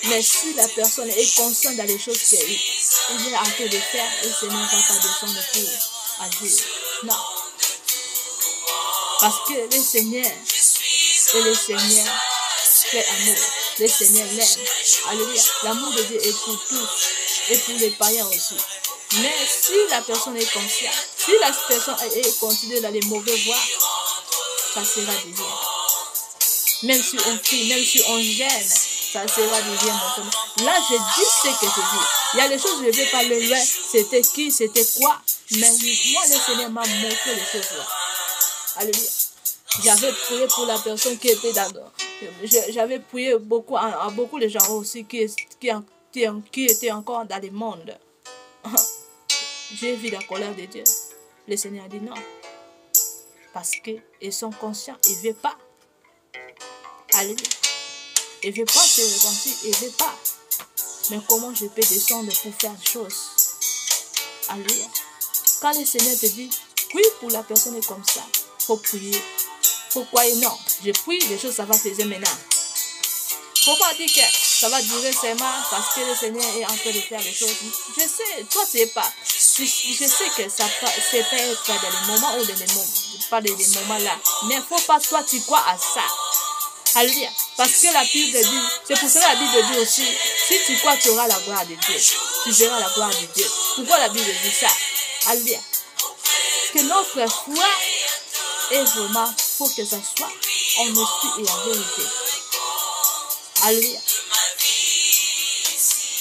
Mais si la personne est consciente dans les choses qu'il est en train de faire, le Seigneur ne va pas descendre pour agir. Non. Parce que le Seigneur fait amour. Le Seigneur l'aime. Alléluia. L'amour de Dieu est pour tous et pour les païens aussi. Mais si la personne est consciente, si la personne est continue dans les mauvais voies, ça sera divin. Même si on prie, même si on gêne, ça sera divin mon frère. Là, je dis ce que je dis. Il y a des choses, je ne vais pas le voir. C'était qui, c'était quoi. Mais moi, le Seigneur m'a montré les choses là. Alléluia. J'avais prié pour la personne qui était dans... J'avais prié beaucoup, à beaucoup de gens aussi qui étaient encore dans le monde. J'ai vu la colère de Dieu. Le Seigneur a dit non. Parce qu'ils sont conscients, ils ne veulent pas. Alléluia. Ils ne veulent pas se repentir, ils ne veulent pas. Mais comment je peux descendre pour faire des choses? Alléluia. Quand le Seigneur te dit, oui, pour la personne est comme ça, il faut prier. Pourquoi non? Je prie, les choses, ça va faire maintenant. Il ne faut pas dire que ça va durer seulement parce que le Seigneur est en train de faire les choses. Je sais, toi, tu ne sais pas. Je sais que ça peut être dans les moments ou dans les moments, pas dans les moments là. Mais il ne faut pas, toi, tu crois à ça. Alléluia. Parce que la Bible dit, c'est pour cela la Bible dit aussi, si tu crois, tu auras la gloire de Dieu. Tu verras la gloire de Dieu. Pourquoi la Bible dit ça? Alléluia. Que notre foi est vraiment, il faut que ça soit en esprit et en vérité. Alléluia.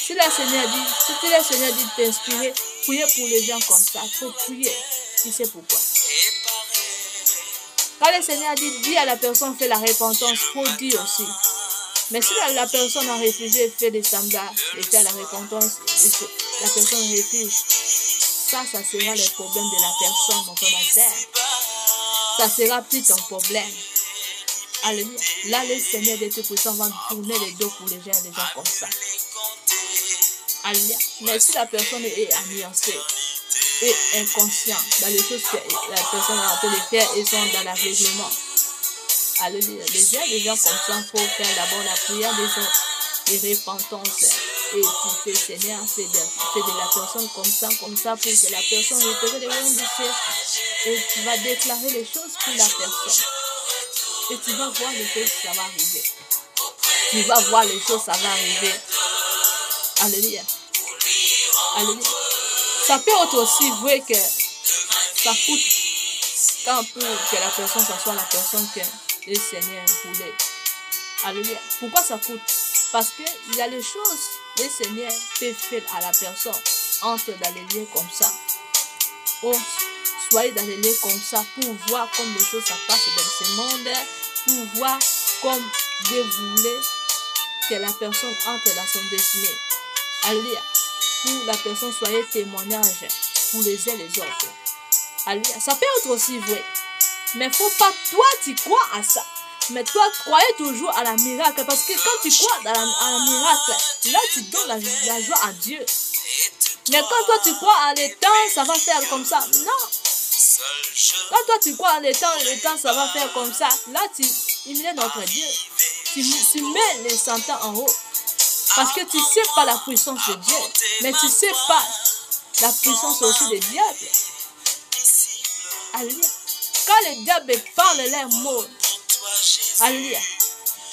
Si le Seigneur dit de t'inspirer, priez pour les gens comme ça. Il faut prier. Tu sais pourquoi. Quand le Seigneur dit à la personne, fais la repentance, il faut dire aussi. Mais si la personne a refusé, fait des semblants, et fait la repentance, la personne refuse, ça sera le problème de la personne, mon frère, ma sœur. Ça sera plus ton problème. Alléluia. Là, le Seigneur de Tout-Puissant va tourner les dos pour les gens comme ça. Alléluia. Mais si la personne est anéancie et inconsciente dans les choses que la personne est en train de faire et sont dans l'aveuglement. Alléluia. Les gens comme ça, il faut faire d'abord la prière des repentances. Et tu fais, Seigneur, fais de la personne comme ça, pour que la personne retrouve les royaumes du ciel. Et tu vas déclarer les choses pour la personne. Et tu vas voir les choses, ça va arriver. Tu vas voir les choses, ça va arriver. Alléluia. Alléluia. Ça peut être aussi vrai que ça coûte quand pour que la personne, ça soit la personne que le Seigneur voulait. Alléluia. Pourquoi ça coûte? Parce qu'il y a les choses que le Seigneur peut faire à la personne. Entre dans les lieux comme ça. Oh, soyez dans les lieux comme ça pour voir comme les choses ça passe dans ce monde. Pour voir comme Dieu voulait que la personne entre dans son destinée. Alléluia. Pour la personne, soyez témoignage pour les uns et les autres. Alléluia. Ça peut être aussi vrai. Mais il ne faut pas, toi, tu crois à ça. Mais toi, croyez toujours à la miracle. Parce que quand tu crois à la miracle, là, tu donnes la joie à Dieu. Mais quand toi, tu crois à l'étang, ça va faire comme ça. Non. Quand toi, tu crois à l'étang, ça va faire comme ça. Là, tu humilies notre Dieu. Tu mets les sentants en haut. Parce que tu ne sais pas la puissance de Dieu. Mais tu ne sais pas la puissance aussi des diables. Alléluia. Quand les diables parlent leurs mots, alléluia,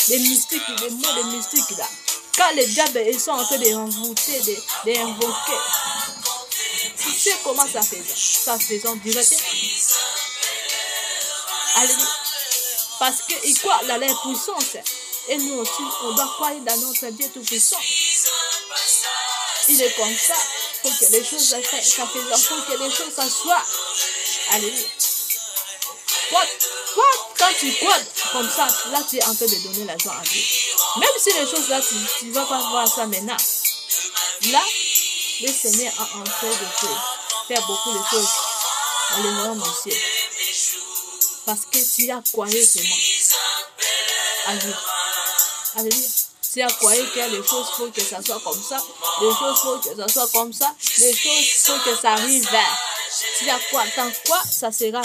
les mystiques, les mots des mystiques là, quand les diables ils sont en train de envoûter, d'invoquer, tu sais comment ça fait directement. Alléluia. Parce qu'ils croient dans leur puissance. Et nous aussi, on doit croire dans notre Dieu Tout-Puissant. Il est comme ça. Il faut que les choses ça soient. Alléluia. Toi, quand tu crois comme ça, là, tu es en train de donner la joie à Dieu. Même si les choses là, tu ne vas pas voir ça maintenant. Là, le Seigneur est en train de faire beaucoup de choses dans le royaume du ciel. Parce que tu as croyé seulement. Alléluia. Alléluia. Tu as croyé que les choses faut que ça soit comme ça. Les choses faut que ça soit comme ça. Les choses faut que ça arrive. Tu as quoi? Tant quoi ça sera.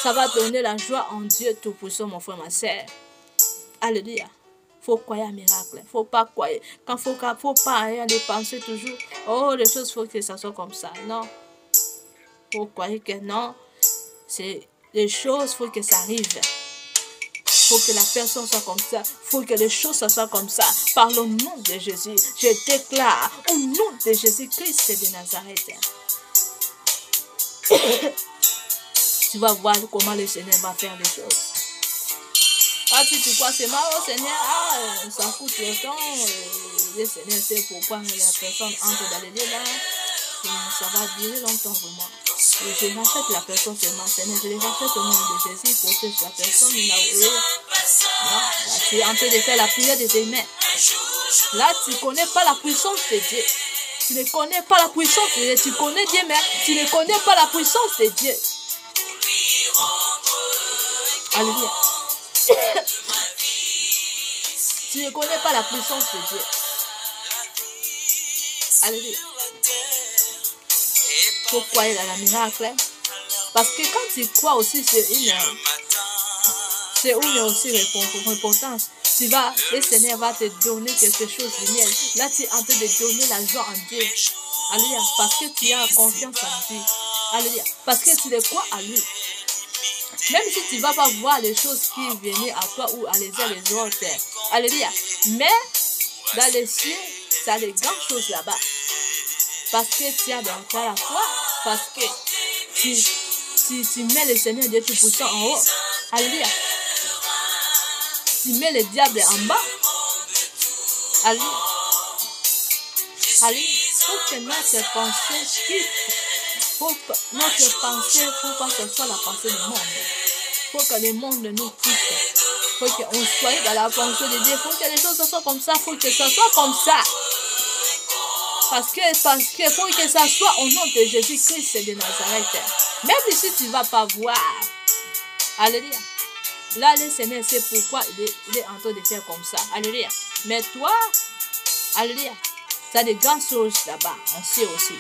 Ça va donner la joie en Dieu Tout-Puissant, mon frère, ma soeur. Alléluia. Faut croire à miracle. Faut pas croire. Quand faut pas rien de penser toujours. Oh, les choses faut que ça soit comme ça. Non. Faut croire que non. C'est les choses faut que ça arrive. Faut que la personne soit comme ça. Faut que les choses soient comme ça. Par le nom de Jésus, je déclare au nom de Jésus-Christ de Nazareth. Tu vas voir comment le Seigneur va faire les choses. Quand Là, tu crois c'est mal, oh Seigneur, ça coûte le temps. Le Seigneur sait pourquoi la personne entre dans les lieux là. Ça va durer longtemps vraiment. Et je rachète la personne seulement, Seigneur, je les rachète au nom de Jésus pour que la personne là où est. Non, là, tu es en train de faire la prière des aimants. Là, tu ne connais pas la puissance de Dieu. Tu ne connais pas la puissance de Dieu. Tu connais Dieu, mais tu ne connais pas la puissance de Dieu. Alléluia. Tu ne connais pas la puissance de Dieu. Alléluia. Pourquoi il a la miracle? Parce que quand tu crois aussi, c'est une aussi récompense. Le Seigneur va te donner quelque chose de miel. Là, tu es en train de donner la joie en Dieu. Alléluia. Parce que tu as confiance en Dieu. Alléluia. Parce que tu le crois à lui. Même si tu ne vas pas voir les choses qui viennent à toi ou à les uns les autres. Alléluia. Mais dans les cieux, tu as les grandes choses là-bas. Parce que tu as dans la foi. Parce que tu mets le Seigneur Dieu Tout-Puissant en haut. Alléluia. Tu mets le diable en bas. Alléluia. Alléluia. Pour que notre pensée quitte. Notre pensée, il faut pas que ce soit la pensée du monde. Il faut que le monde nous quitte. Il faut qu'on soit dans la pensée de Dieu. Il faut que les choses soient comme ça. Il faut que ce soit comme ça. Parce que faut que ça soit au nom de Jésus-Christ de Nazareth. Même si tu ne vas pas voir. Alléluia. Là, le Seigneur sait pourquoi il est en train de faire comme ça. Alléluia. Mais toi, alléluia, tu as des grandes choses là-bas. On sait aussi.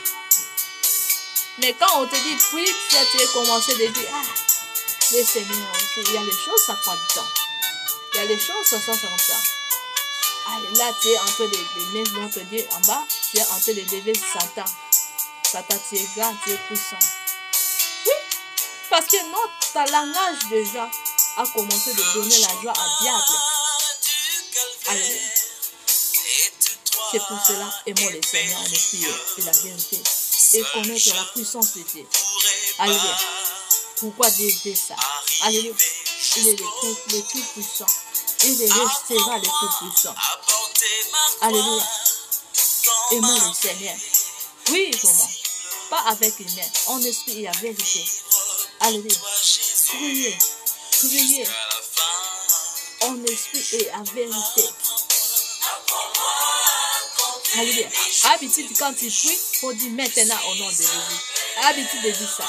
Mais quand on te dit, puis tu as commencé à dire, le Seigneur aussi, il y a les choses, ça prend du temps. Il y a les choses, ça sent comme ça. Allez, là, tu es en train de mettre notre Dieu en bas. Tu es en train de lever Satan. Satan, tu es grand, tu es puissant. Oui, parce que notre langage déjà a commencé de donner la joie à diable. Alléluia. C'est pour cela, aimons le Seigneur en esprit et la vérité. Et connaître la puissance de Dieu. Alléluia. Pourquoi Dieu fait ça? Alléluia. Il est le tout-puissant. Il restera le tout-puissant. Alléluia. Aimons le Seigneur. Oui, comment? Pas avec les mains. En esprit et en vérité. Alléluia. Priez. Priez. En esprit et en vérité. Alléluia. Habitude, quand tu pries, il faut dire maintenant au nom de Jésus. Habitude de dire ça.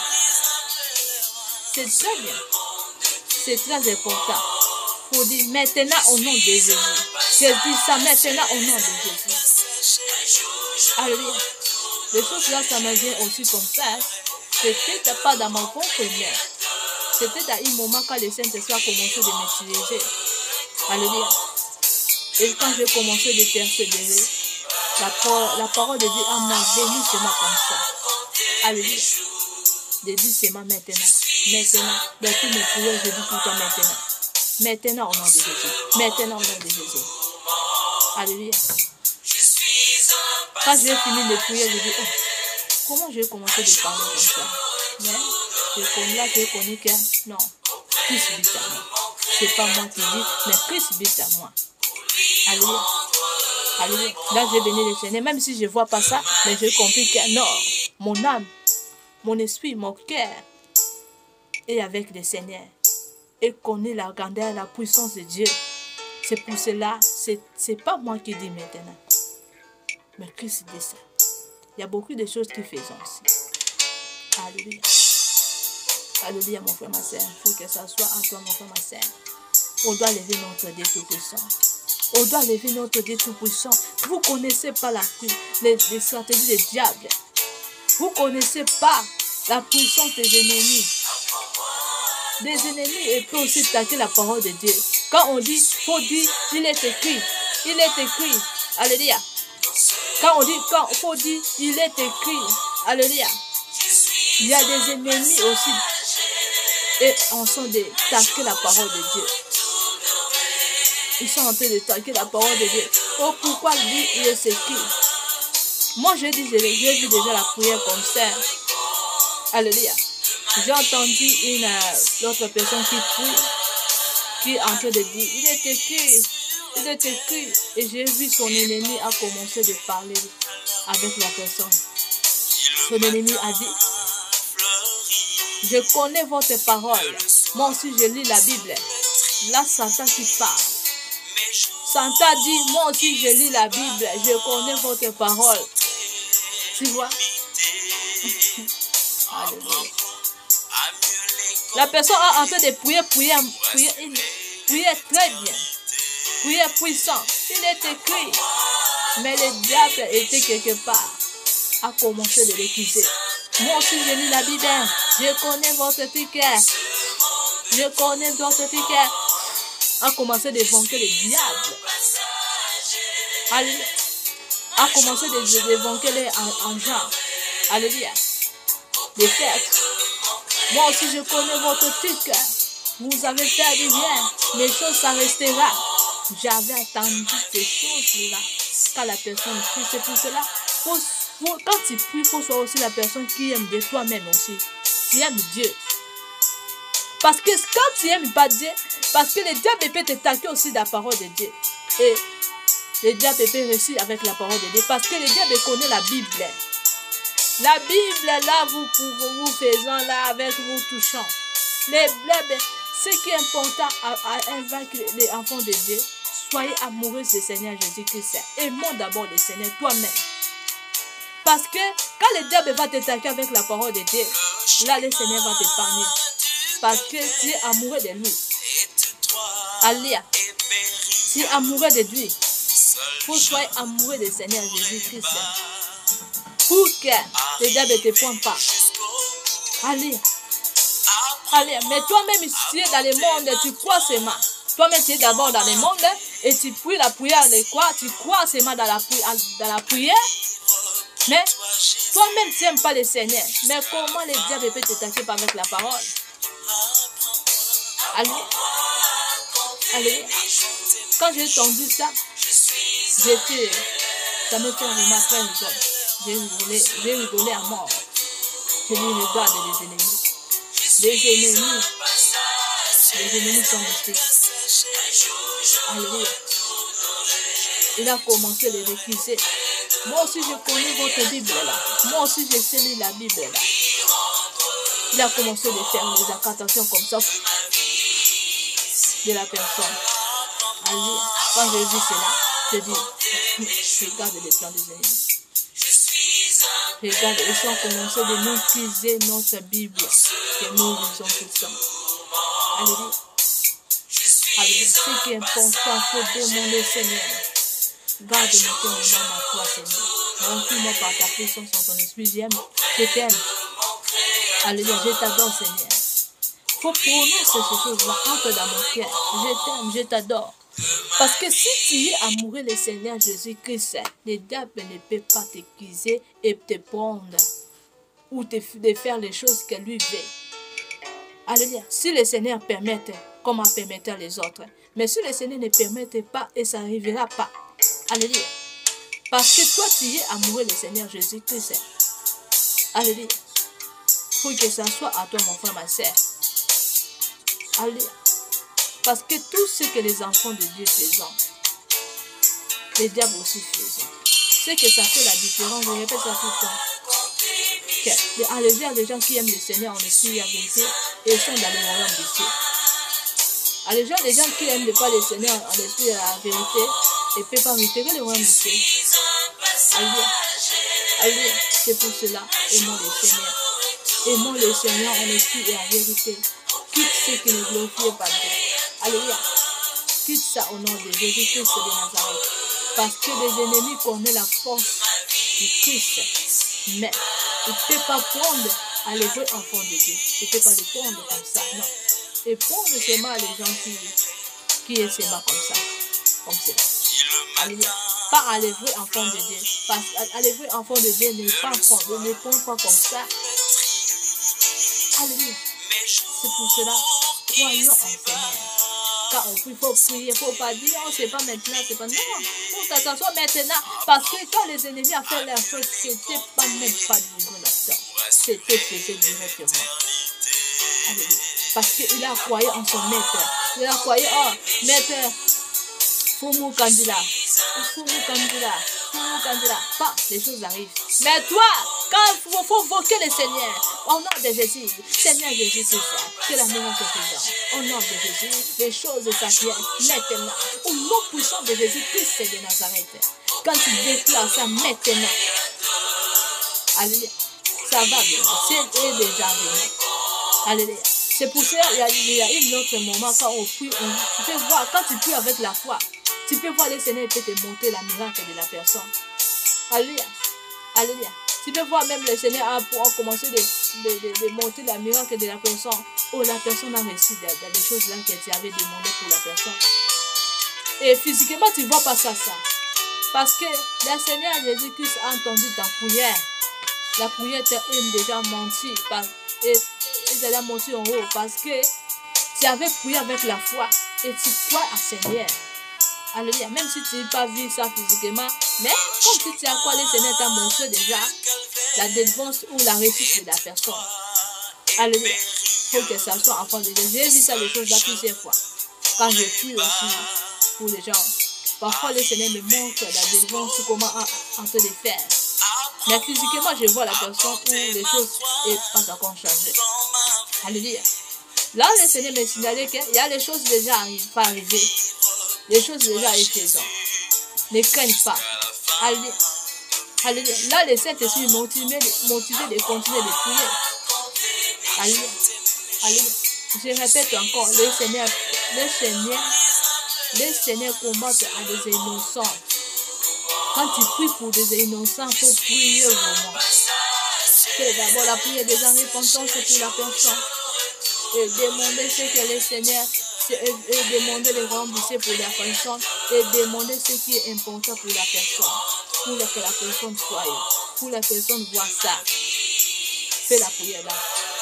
C'est très bien. C'est très important. Il faut dire maintenant au nom de Jésus. Je dis ça maintenant au nom de Jésus. Alléluia. Les choses là, ça me vient aussi comme ça. C'était pas dans mon propre main. C'était dans un moment quand le Saint-Esprit a commencé de m'utiliser. Alléluia. Et quand j'ai commencé de persévérer, la parole de Dieu m'a venu seulement comme ça. Alléluia. De dire seulement maintenant. Maintenant. Dans tous mes prières, je dis tout le temps maintenant. Maintenant au nom de Jésus. Maintenant au nom de Jésus. Alléluia. Quand j'ai fini de prier, je dis, comment j'ai commencé de parler comme ça? Mais j'ai connu que non, Christ vit à moi. C'est pas moi qui vis, mais Christ vit à moi. Alléluia. Alléluia. Là, j'ai béni le Seigneur. Même si je ne vois pas ça, mais j'ai compris que non, mon âme, mon esprit, mon cœur est avec le Seigneur. Et connaît la grandeur, la puissance de Dieu. C'est pour cela, c'est pas moi qui dis maintenant. Mais Christ dit ça. Il y a beaucoup de choses qui faisons aussi. Alléluia. Alléluia, mon frère, ma soeur. Il faut que ça soit en toi, mon frère, ma soeur. On doit lever notre Dieu tout-puissant. On doit lever notre Dieu tout-puissant. Vous ne connaissez pas les stratégies des diables. Vous ne connaissez pas la puissance des ennemis. Des ennemis peuvent aussi attaquer la parole de Dieu. Quand on dit, il faut dire, il est écrit. Il est écrit. Alléluia. Quand on dit, il faut dire, il est écrit. Alléluia. Il y a des ennemis aussi. Et on sont d'attaquer la parole de Dieu. Ils sont en train d'attaquer la parole de Dieu. Oh, pourquoi lui, il est écrit? Moi, j'ai vu déjà la prière comme ça. Alléluia. J'ai entendu une autre personne qui prie. qui est en train de dire, il est écrit, et j'ai vu son ennemi a commencé de parler avec la personne. Son ennemi a dit, je connais votre parole. Moi aussi, je lis la Bible. Là, Satan qui parle. Satan dit, moi aussi, je lis la Bible. Je connais votre parole. Tu vois? Alléluia. La personne est en train de prier très bien. Prier puissant. Il est écrit. Mais le diable était quelque part. A commencé de l'accuser. Moi aussi, je lis la Bible. Je connais votre cœur. Je connais votre cœur. A commencé de vanter le diable. Alléluia. A commencé de vanter en gens. Alléluia. De fêtes. Moi aussi, je connais votre cœur. Vous avez fait du bien. Les choses, ça restera. J'avais attendu ces choses-là. Quand la personne prie, c'est pour cela. Quand tu pries, il faut sois aussi la personne qui aime de toi-même aussi. Tu aimes Dieu. Parce que quand tu n'aimes pas Dieu, parce que le diable peut t'attaquer aussi de la parole de Dieu. Et le diable peut réussir avec la parole de Dieu. Parce que le diable connaît la Bible. La Bible, là, vous faisant là, avec vous touchant. Ce qui est important avec les enfants de Dieu, soyez amoureux du Seigneur Jésus-Christ. Aimons d'abord le Seigneur toi-même. Parce que quand le diable va t'attaquer avec la parole de Dieu, là le Seigneur va t'épargner. Parce que tu es amoureux de lui. Alléluia. Tu es amoureux de lui. Pour soyez amoureux du Seigneur Jésus-Christ. Pour que le diable ne te pointe pas. Alléluia. Alléluia. Mais toi-même, tu es dans le monde, tu crois seulement. Toi-même, tu es d'abord dans le monde et tu pries la prière de quoi? Tu crois seulement dans la prière. Mais toi-même, tu n'aimes pas le Seigneur. Mais comment le diable peut t'attaquer avec la parole? Alléluia. Alléluia. Quand j'ai entendu ça, ça me fait vraiment très rigoler. J'ai rigolé à mort. Je lui regarde les ennemis. Les ennemis sont restés. Alléluia. Il a commencé à les récuser. Moi aussi, je connais votre Bible là. Moi aussi, je sais lire la Bible là. Il a commencé à faire des accusations comme ça de la personne. Alléluia. Quand j'ai vu cela, je dis, regarde les plans des ennemis. Regarde, ils ont commencé de nous utiliser notre Bible que nous lisons tout le temps. Alléluia. Alléluia. Ce qui est important, il faut demander au Seigneur. Garde mon cœur, mon âme à toi, Seigneur. Remplis-moi par ta puissance en ton esprit. Je t'aime. Alléluia. Je t'adore, Seigneur. Il faut prononcer ces choses-là. Entre dans mon cœur. Je t'aime, je t'adore. Parce que si tu es amoureux du Seigneur Jésus-Christ, le diable ne peut pas t'accuser et te prendre ou de faire les choses que lui veut. Alléluia. Si le Seigneur permet, comment permettre les autres? Mais si le Seigneur ne permet pas, et ça n'arrivera pas. Alléluia. Parce que toi, tu es amoureux du Seigneur Jésus-Christ. Alléluia. Pour que ça soit à toi, mon frère, ma soeur. Alléluia. Parce que tout ce que les enfants de Dieu faisaient, les diables aussi faisaient. C'est que ça fait la différence. Je répète ça tout le temps. Alléluia, les gens qui aiment le Seigneur en esprit et en vérité, et sont dans le royaume des cieux. Alléluia, les gens qui n'aiment pas le Seigneur en esprit et en vérité, et ne peuvent pas retirer le royaume des cieux. Alléluia. Alléluia. C'est pour cela, aimons le Seigneur. Aimons le Seigneur en esprit et en vérité. Quitte ce qui ne glorifie pas Dieu. Alléluia. Quitte ça au nom de Jésus-Christ de Nazareth. Parce que les ennemis connaissent la force du Christ. Mais il ne peut pas prendre à les vrais enfants de Dieu. Il ne peut pas les prendre comme ça. Non. Et prendre seulement les gens qui est seulement comme ça. Comme cela. Alléluia. Pas à les vrais enfants de Dieu. Parce à les vrais enfants de Dieu ne prend pas comme ça. Alléluia. C'est pour cela, croyons en Seigneur. Quand on prie, il faut prier, il ne faut pas dire, oh, c'est pas maintenant, c'est pas... Non, il faut que ça soit maintenant. Parce que quand les ennemis ont fait leur chose, c'était pas même pas du temps. C'était fait directement. Alléluia. Parce qu'il a croyé en son maître. Je la croyais, oh, maître, Foumou Kandila, pas, les choses arrivent. Mais toi, quand il faut invoquer le Seigneur, au nom de Jésus, Seigneur Jésus-Christ, que la miracle est présente. Au nom de Jésus, les choses s'acquièrent maintenant. Au nom puissant de Jésus-Christ de Nazareth. Quand tu déclares ça maintenant, alléluia, ça va venir. C'est déjà venu. Alléluia. C'est pour ça qu'il y a un autre moment quand on prie, tu peux voir, quand tu pries avec la foi, tu peux voir le Seigneur peut te montrer la miracle de la personne. Alléluia. Alléluia. Tu peux voir même le Seigneur a commencé de montrer la miracle de la personne. Oh, la personne a reçu des choses là que tu avais demandé pour la personne. Et physiquement, tu ne vois pas ça. Parce que le Seigneur Jésus-Christ a entendu ta prière. La prière t'a déjà menti. Et elle a menti en haut. Parce que tu avais prié avec la foi. Et tu crois à Seigneur. Alléluia. Même si tu n'as pas vu ça physiquement. Mais comme tu as quoi, le Seigneur t'a montré déjà la délivrance ou la réussite de la personne. Alléluia. Il faut que ça soit enfant de Dieu. J'ai vu ça les choses là plusieurs fois. Quand je prie aussi pour les gens. Parfois le Seigneur me montre la délivrance, comment en train de faire. Mais physiquement, je vois la personne où les choses ne sont pas encore changées. Alléluia. Là, le Seigneur me signalait qu'il y a les choses déjà pas arrivées. Les choses déjà étaient. Ne craignent pas. Alléluia. Alléluia. Là, le Saint-Esprit est motivé de continuer de prier. Alléluia. Alléluia. Je répète encore, le Seigneur combat à des innocents. Quand tu pries pour des innocents, il faut prier vraiment. C'est d'abord la prière des repentance pour la personne. Et demander ce que le Seigneur, et demander le rembourser pour la personne. Et demander ce qui est important pour la personne. Pour que la personne soit, pour que la personne voit ça. Fais la prière là.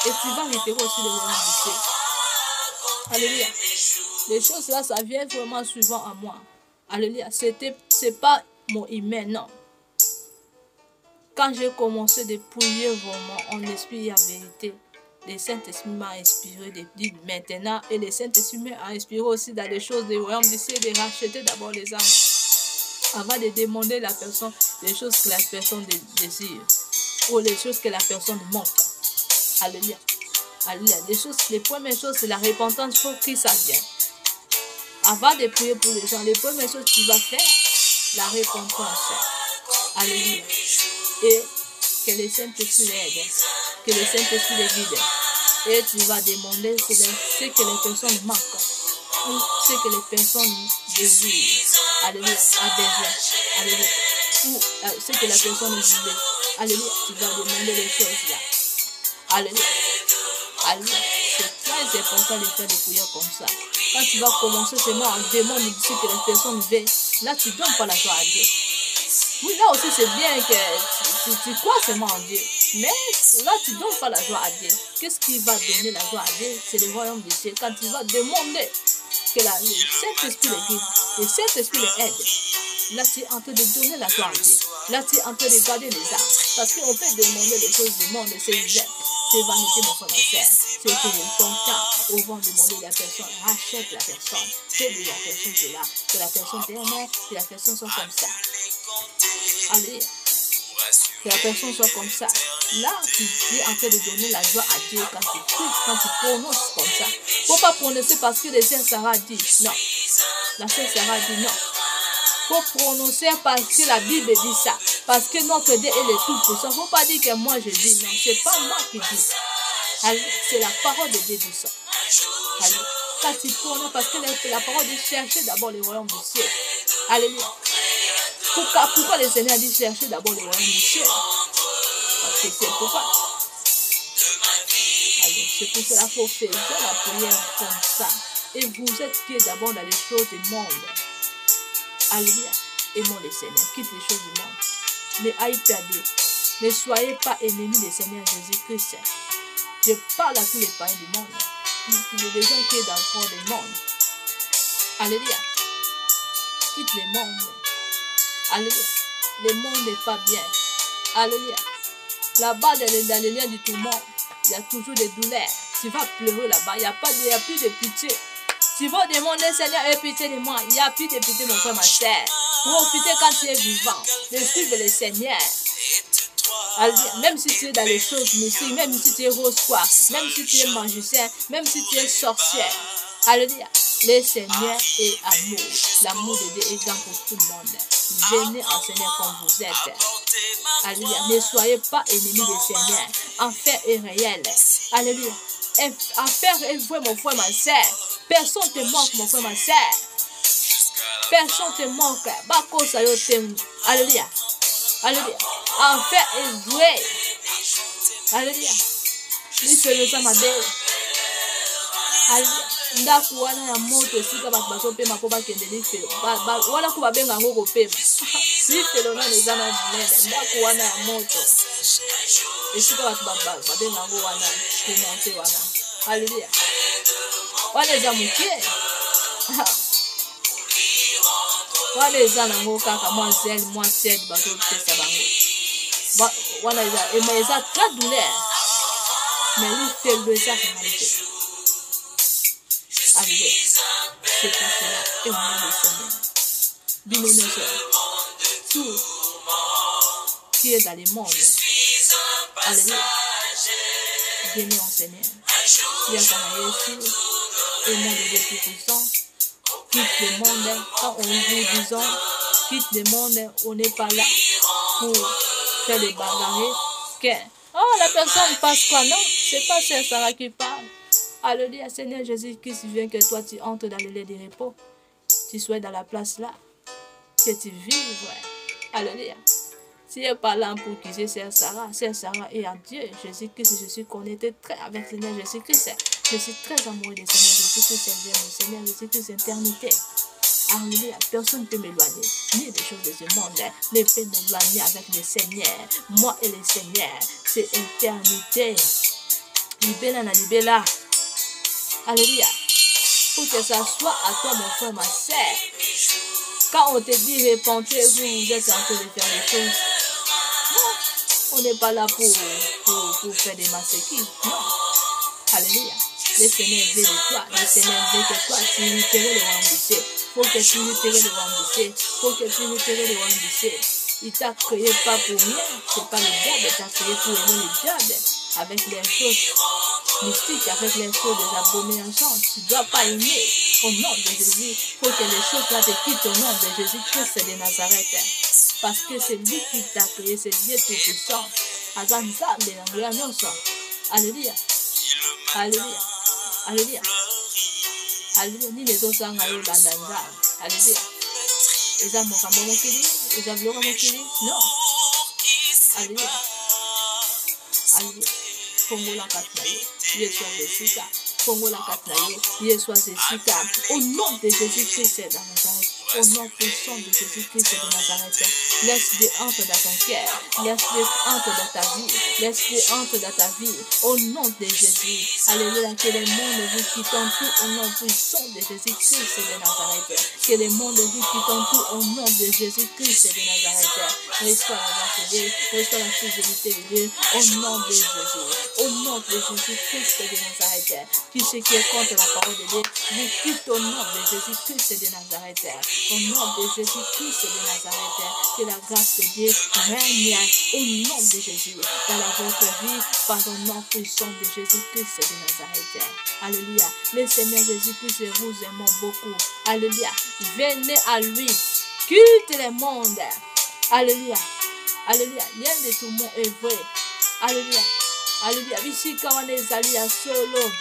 Et tu vas retirer aussi le rembourser. Alléluia. Les choses là, ça vient vraiment souvent à moi. Alléluia. C'est pas mon email, non. Quand j'ai commencé de prier vraiment en esprit et en vérité, le Saint-Esprit m'a inspiré de dire maintenant, et le Saint-Esprit m'a inspiré aussi dans les choses du royaume du ciel, de racheter d'abord les âmes, avant de demander à la personne les choses que la personne désire, ou les choses que la personne manque. Alléluia. Alléluia. Les premières choses, c'est la repentance, il faut que ça vienne. Avant de prier pour les gens, les premières choses que tu vas faire, la repentance. Alléluia. Et que le Saint-Esprit l'aide, que le Saint-Esprit les guide. Et tu vas demander ce que les personnes manquent, ou ce que les personnes désirent. Alléluia. A besoin. Alléluia. Ou ce que la personne veut. Alléluia. Tu vas demander les choses là. Alléluia. Alléluia. C'est très important de faire des prières comme ça. Quand tu vas commencer seulement en demandant ce que la personne veut, là tu ne donnes pas la joie à Dieu. Oui, là aussi c'est bien que tu crois seulement en Dieu. Mais là tu ne donnes pas la joie à Dieu. Qu'est-ce qui va donner la joie à Dieu? C'est le royaume de Dieu. Quand tu vas demander que le Saint-Esprit les guide, le Saint-Esprit les aide. Là tu es en train de donner la joie à Dieu. Là tu es en train de garder les âmes. Parce qu'on peut demander les choses du monde et c'est usé. C'est vanité mon frère, c'est que ton temps, au vent demander à la personne, rachète la personne, fais de la personne cela, que la personne t'aime, que la personne soit comme ça. Allez, que la personne soit comme ça. Là, tu es en train de donner la joie à Dieu quand tu pries, quand tu prononces comme ça. Il ne faut pas prononcer parce que le Seigneur Sarah dit non. La Sœur Sarah dit non. Il faut prononcer parce que la Bible dit ça. Parce que notre Dieu est le tout-puissant. Il ne faut pas dire que moi je dis non. Ce n'est pas moi qui dis. C'est la parole de Dieu dit ça. Alléluia. Quand tu prononces, parce que la parole dit chercher d'abord le royaume du ciel. Alléluia. Pourquoi le Seigneur dit chercher d'abord le royaume du ciel? Parce que c'est pourquoi. Alléluia. C'est pour cela qu'il faut faire la prière comme ça. Et vous êtes pieds d'abord dans les choses du monde. Alléluia. Aimons le Seigneur. Quitte les choses du monde. Ne haïs pas Dieu. Ne soyez pas ennemis du Seigneur Jésus-Christ. Je parle à tous les païens du monde. Les gens qui sont dans le fond du monde. Alléluia. Quitte le monde. Alléluia. Le monde n'est pas bien. Alléluia. Là-bas, dans les liens du tout le monde, il y a toujours des douleurs. Tu vas pleurer là-bas. Il n'y a plus de pitié. Tu vas demander, Seigneur, aie pitié de moi. Il y a plus de pitié, mon frère, ma soeur. Profitez quand tu es vivant de suivre le Seigneur. Même si tu es dans les choses mystiques, même si tu es rose-croix, même si tu es magicien, même si tu es sorcière. Alléluia. Le Seigneur est amour. L'amour de Dieu est grand pour tout le monde. Venez en Seigneur comme vous êtes. Alléluia. Ne soyez pas ennemis du Seigneur. Enfer est réel. Alléluia. Enfer est vrai, mon frère, ma soeur. Personne ne te manque, mon frère, ma soeur. Personne ne te manque. Alléluia. Alléluia. Enfer est vrai. Alléluia. Lui seul ça m'a dit. Alléluia. Ndaku wana ya moto sika bato bazopema po bakende lifelo. Wana ko babenga ngo kopema. Lifelo na eza na dinene. Ndaku wana ya moto. Esika bato babenga ngo wana kumonte wana. Alléluia. Wana eza mukie. Wana eza nango kaka mwa zel bazopesa bango. Wana eza très douleur. Mais lifelo eza réalité. Alléluia. C'est pour cela et au nom du Seigneur. Binonoso. Tout qui est dans le monde. Alléluia. Venez en Seigneur. Il y a quand Jésus, au nom de Dieu Tout-Puissant. Quitte le monde. Quand on vous disons, quitte le monde, on n'est pas là pour faire des bagarres. Oh, la personne passe quoi? Non, c'est pas Sarah qui parle. Alléluia, Seigneur Jésus-Christ, vient que toi tu entres dans le lieu de repos. Tu sois dans la place là. Que tu vives. Alléluia. Tu n'es pas là pour quitter Sœur Sarah. Sœur Sarah est en Dieu. Jésus-Christ, je suis connecté très avec Seigneur Jésus-Christ. Je suis très amoureux de Seigneur Jésus-Christ. Le Seigneur Jésus-Christ, éternité. Alléluia. Personne ne peut m'éloigner ni des choses de ce monde. Ne peut m'éloigner avec le Seigneur. Moi et le Seigneur, c'est éternité. Libéla na libéla. Alléluia. Pour que ça soit à toi, mon frère, ma soeur. Quand on te dit repentez-vous, vous êtes en train de faire les choses. Non. On n'est pas là pour faire des massacres. Non. Alléluia. Le Seigneur veut de toi. Le Seigneur veut que toi, tu lui paierais le rembourser. Faut que tu lui paierais le rembourser. Faut que tu lui paierais le rembourser. Il t'a créé pas pour rien. C'est pas le diable. Il t'a créé pour aimer le diable. Avec les choses mystiques, avec les choses des abominations. Tu ne dois pas aimer au nom de Jésus. Il faut que les choses là te quittent au nom de Jésus-Christ de Nazareth. Parce que c'est lui qui t'a créé, c'est Dieu Tout-Puissant. Alléluia. Alléluia. Alléluia. Alléluia. Ni les autres sangs à eux l'andanza. Alléluia. Les amours à mon kiri, les avions à mon kiri. Non. Alléluia. Alléluia. Congo la katnayo. Yeshua Jessica. Congo la katnayo. Yeshua Jessica. Au nom de Jésus-Christ de Nazareth. Au nom puissant de Jésus-Christ de Nazareth. Laisse-les entrer dans ton cœur. Laisse-les entrer dans ta vie. Laisse-les entrer dans ta vie. Au nom de Jésus. Alléluia. Que le monde vous quittant tout au nom puissant de Jésus-Christ de Nazareth. Que le monde vous quittant tout au nom de Jésus-Christ de Nazareth. Reçois la grâce de Dieu. Reçois la fidélité de Dieu. Au nom de Jésus. Au nom de Jésus-Christ de Nazareth. Qui ce qui est contre la parole de Dieu, vous quitte au nom de Jésus-Christ de Nazareth. Au nom de Jésus-Christ de Nazareth. Que la grâce de Dieu règne au nom de Jésus. Dans la votre vie, par le nom puissant de Jésus-Christ de Nazareth. Alléluia. Le Seigneur Jésus-Christ, vous aimons beaucoup. Alléluia. Venez à lui. Quitte le monde. Alléluia. Alléluia. Rien de tout le monde est vrai. Alléluia. Alléluia. Bisika wana ezali ya solo.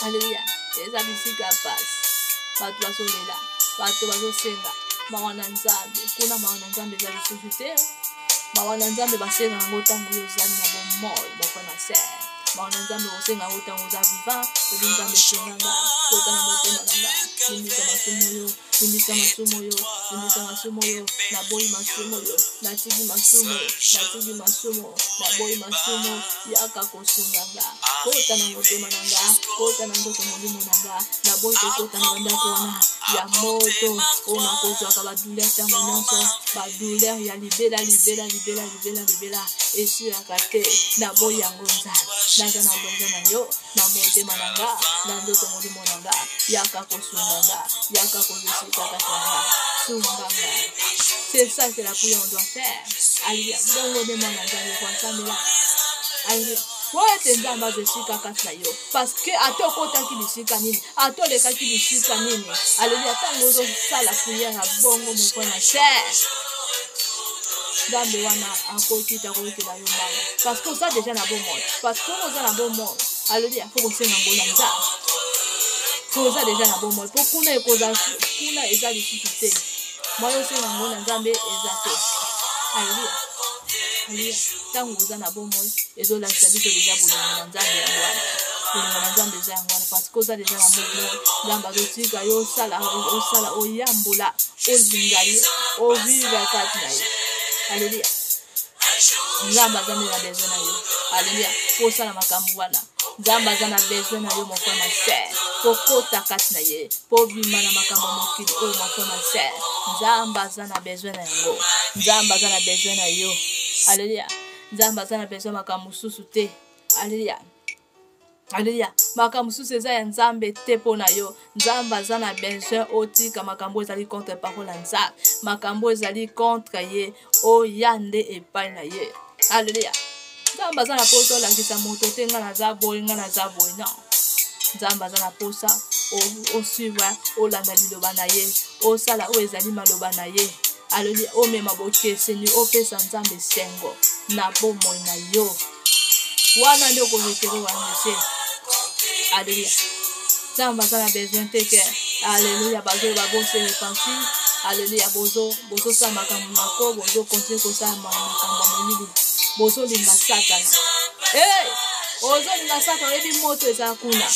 Alléluia. Eza bisika passe. Bato bazolela. Bato bazosenga. Mawa na Nzambe. Kuna mawa na Nzambe eza lisusu te. Mawa na Nzambe basenga yango ntango oyo ozali na bomoi. Moko na ser. Mawa na Nzambe osenga yango ntango oza vivant. Ebi Nzambe esenganga. Kota na motema nanga. Limbisa masumu yo. Limbisa masumu yo. Limbisa masumu yo. Naboyi masumu yo. Natigi masumu. Natigi masumu. Naboyi masumu. Yaka kosunganga. Kota na motema nanga. Kota na nzoto molimo nanga. Naboyi kokota na bandako wana. ya moto ona kozwaka badouleur ntango nyonso badouleur ya libela esilaka te na boyango nzambe naza na bonza na yo na motema na nga na nzoto molimo na nga yaka kosunga nga yaka kozosika kati na nga sunga nga. C'est ça que la prière on doit faire. Alléluia. Bongo de mon nzambe kwa nzambe. Alléluia. Wote nzamba zesika kati na yo parce que ato kotaki bisika nini ato lekaki bisika nini. Alléluia. Tango ozosala prière ya bongo moko na cher nzambe wana akokita koyekela yo mbala parce que oza déjà na bon monde parce que oza na bon monde. Alléluia. Faut kosenga ngo na nzambe oza déjà na bon monde po kuna ekoza kuna eza lisusu te moyo osenga ngo na nzambe eza te. Alléluia. Alléluia. Tango oza na bon monde ezolakisa biso déjà bolingo na nzambe yango wana bolingo na nzambe eza yango wana parce que oza déjà na bon monde nzambe azotika yo osala oyambola olinga ye oviva kati na ye. Alléluia. Nzambe aza na besoin na yo. Alléluia. Osala makambo wana nzambe aza na besoin na yo moko na ser pokota kati na ye po bima na makambo mokili oyo moko na ser nzambe aza na besoin na yango. Nzambe aza na besoin na yo. Alléluia. Nzambe aza na besoin makambo mosusu te. Alléluia. Alléluia. Makambo mosusu eza ya nzambe te mpo na yo. Nzambe aza na besoin otika makambo ezali contre parole ya nzambe makambo ezali contre ye oya nde epai na ye. Alléluia. Nzambe aza na posa olakisa moto te nga naza boye nga naza boye non. Nzambe aza na posa osuivre olanda liloba na ye osala oyo ezali maloba na ye. Alléluia. Omema bokeseni opesa nzambe sengo na bomoi na yo wana nde okorekere wana se. Alléluia. Nzambe aza na besoin te ke alléluia bazo babose repentir. Alléluia. Bozosala makambo mako bozokontinue kosala makambo molili bozolinga satana. Ozolinga satana oyebi moto eza kuna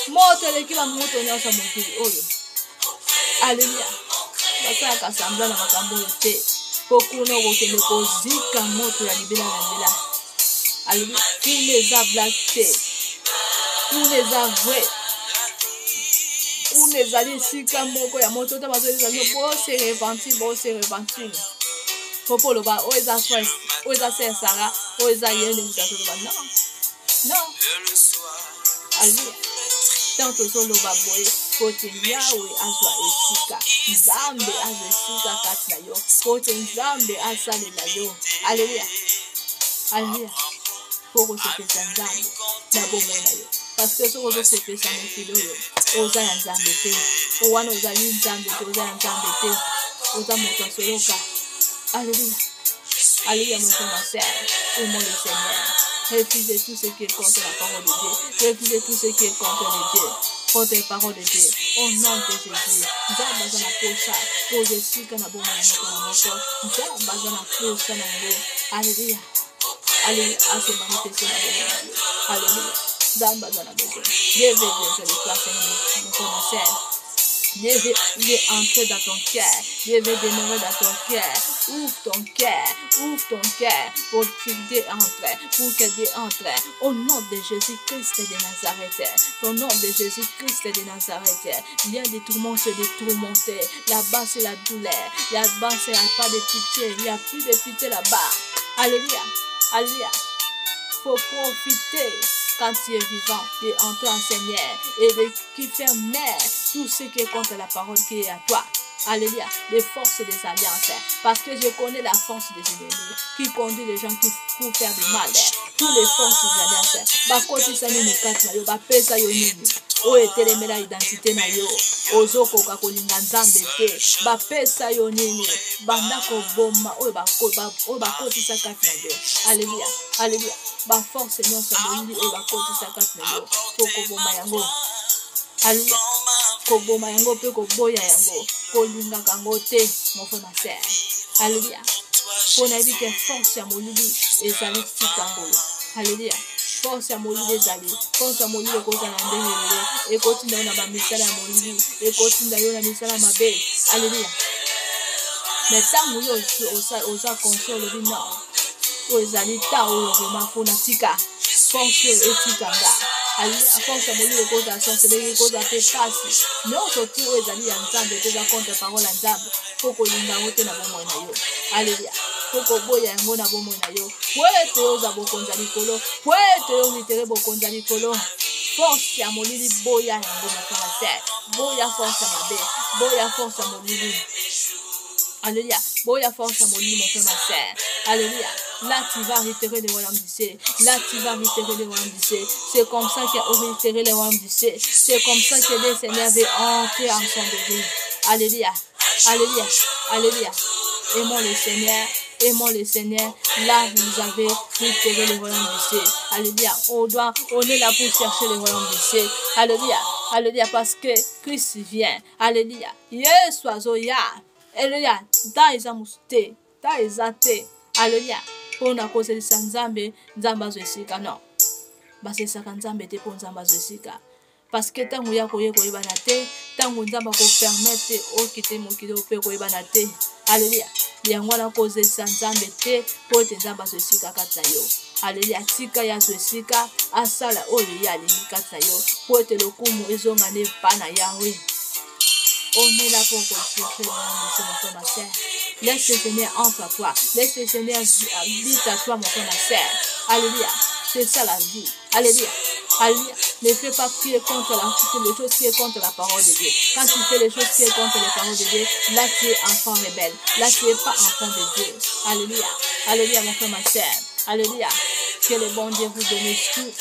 moto eleki bamoto nyonso mokili oyo. Alléluia. Basalaka sambla na makambo oyo te po kuna okokende kozika moto ya libela na libela. Alléluia. Kuna eza blague te kuna eza vrai kuna ezali esika moko ya moto te bazoelisa bose repentir popo loba oyo eza stress oyo eza sesara oyo eza yende mutatoloba non. Alléluia. Tant tozoloba boye kote yawe azwa esika nzambe azwa esika kati na yo kote nzambe asalela yo. Alléluia. Alléluia. Poko sepesa nzambe na bomoi na yo parce que soko ozosepesa mokili oyo oza ya nzambe te owana ozali nzambe te oza ya nzambe te oza moto asoloka. Alléluia. Alléluia. Mon frère, ma sœur, aimons le Seigneur. Refusez tout ce qui est contre la parole de Dieu. Refusez tout ce qui est contre le Dieu. Contre les paroles de Dieu. Au nom de Jésus. Nzambe aza na posa kozesika na bomoi ya moko na moko. Nzambe aza na posa na yango. Alléluia. Alléluia. Ase manifeste na bomoi na yo. Alléluia. Nzambe aza na besoin. Dieu veut besoin de toi, Seigneur, mon frère, ma sœur. Dieu veut entrer dans ton cœur. Dieu veut demeurer dans ton cœur. Ouvre ton cœur pour que Dieu entre, pour que Dieu entre. Au nom de Jésus-Christ de Nazareth. Au nom de Jésus-Christ de Nazareth. Il y a des tourments, c'est des tourmentés. Là-bas, c'est la douleur. Là-bas, il n'y a pas de pitié. Il n'y a plus de pitié là-bas. Alléluia. Alléluia. Faut profiter quand tu es vivant et en toi, Seigneur, et de qui fait mère tout ce qui est contre la parole qui est à toi. Alléluia. Les forces des alliances. Parce que je connais la force des ennemis qui conduit les gens qui pour faire du mal. Toutes les forces des alliances. Bakoti sani mukati na yo, bapesa yo nini. O etelemela identité na yo. Ozokoka kolinga nzambe te. Bapesa yo nini. Banda ko boma o bakoti sakati na yo. Alléluia. Alléluia. Ba force nyonso molili o bakoti sakati na yo. Poko boma yango. Alléluia. Koboma yango pe koboya yango. Kolinga kango te mon frère ma sœur. Alléluia. On a dit que force ya molili ezali tikango. Alléluia. Force ya molili ezali. Force ya molili koza na ndenge lele. Ekotinda yo na ba misala ya molili. Ekotinda yo na misala mabe. Alléluia. Mais tango yo oza console bi non. O ezali ta o vraiment fona tika. Force etikanga. Alléluia. Force mon lit cause à sorcellerie, cause à fait face. Non sorti aux amis en temps de déjà contre parole en dame. Faut que l'inda wote na bomo na yo. Alléluia. Faut que boya ngo na bomo na yo. Poete yo za bokonza likolo. Poete yo mitere bokonza likolo. Force ya molili boya yango na frère. Boya force à ma bé. Boya force à molili. Alléluia. Boya force à molili mon frère ma sœur. Alléluia. Là tu vas réitérer les royaumes du ciel. Là tu vas réitérer les royaumes du ciel. C'est comme ça qu'il a réitéré les royaumes du ciel. C'est comme ça que le Seigneur veut entrer en son degré. Alléluia. Alléluia. Alléluia. Aimons le Seigneur. Aimons le Seigneur. Là, vous avez réitéré les royaumes du ciel. Alléluia. On est là pour chercher les royaumes du ciel. Alléluia. Alléluia. Parce que Christ vient. Alléluia. Yes, oiseau, ya. Alléluia. Da izamuste. Da izate. Alléluia. Pour a cause de Nzambe, Nzamba Zesika. Non. Basesaka Nzambe te pour Nzamba Zesika. Parce que tant que vous avez banate, tant que vous permettre au quitter mon kilo pe banate. Alléluia. Yango na cause Nzambe te pour te Nzamba Zesika katayo. Alléluia. Tika ya Zesika asala oyo ya lingi katayo. Pour te lokumu ezonga ne pana Yahweh. On est là pour construire le monde de ma sœur. Laisse le Seigneur entre à toi. Laisse le Seigneur habite à toi, mon frère, ma sœur. Alléluia. C'est ça la vie. Alléluia. Alléluia. Ne fais pas prier contre les choses qui est contre la parole de Dieu. Quand tu fais les choses qui est contre les paroles de Dieu, là tu es enfant rebelle. Là tu n'es pas enfant de Dieu. Alléluia. Alléluia, mon frère, ma sœur. Alléluia. Que le bon Dieu vous donne tout.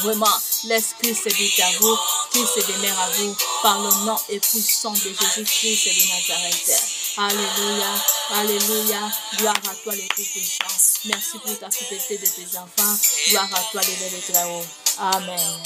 Vraiment, l'Esprit se dit à vous, qu'il se demeure à vous, par le nom et puissant de Jésus-Christ de Nazareth. Alléluia, alléluia, gloire à toi les tout-puissants. Merci pour ta fidélité de tes enfants, gloire à toi les très hauts. Amen.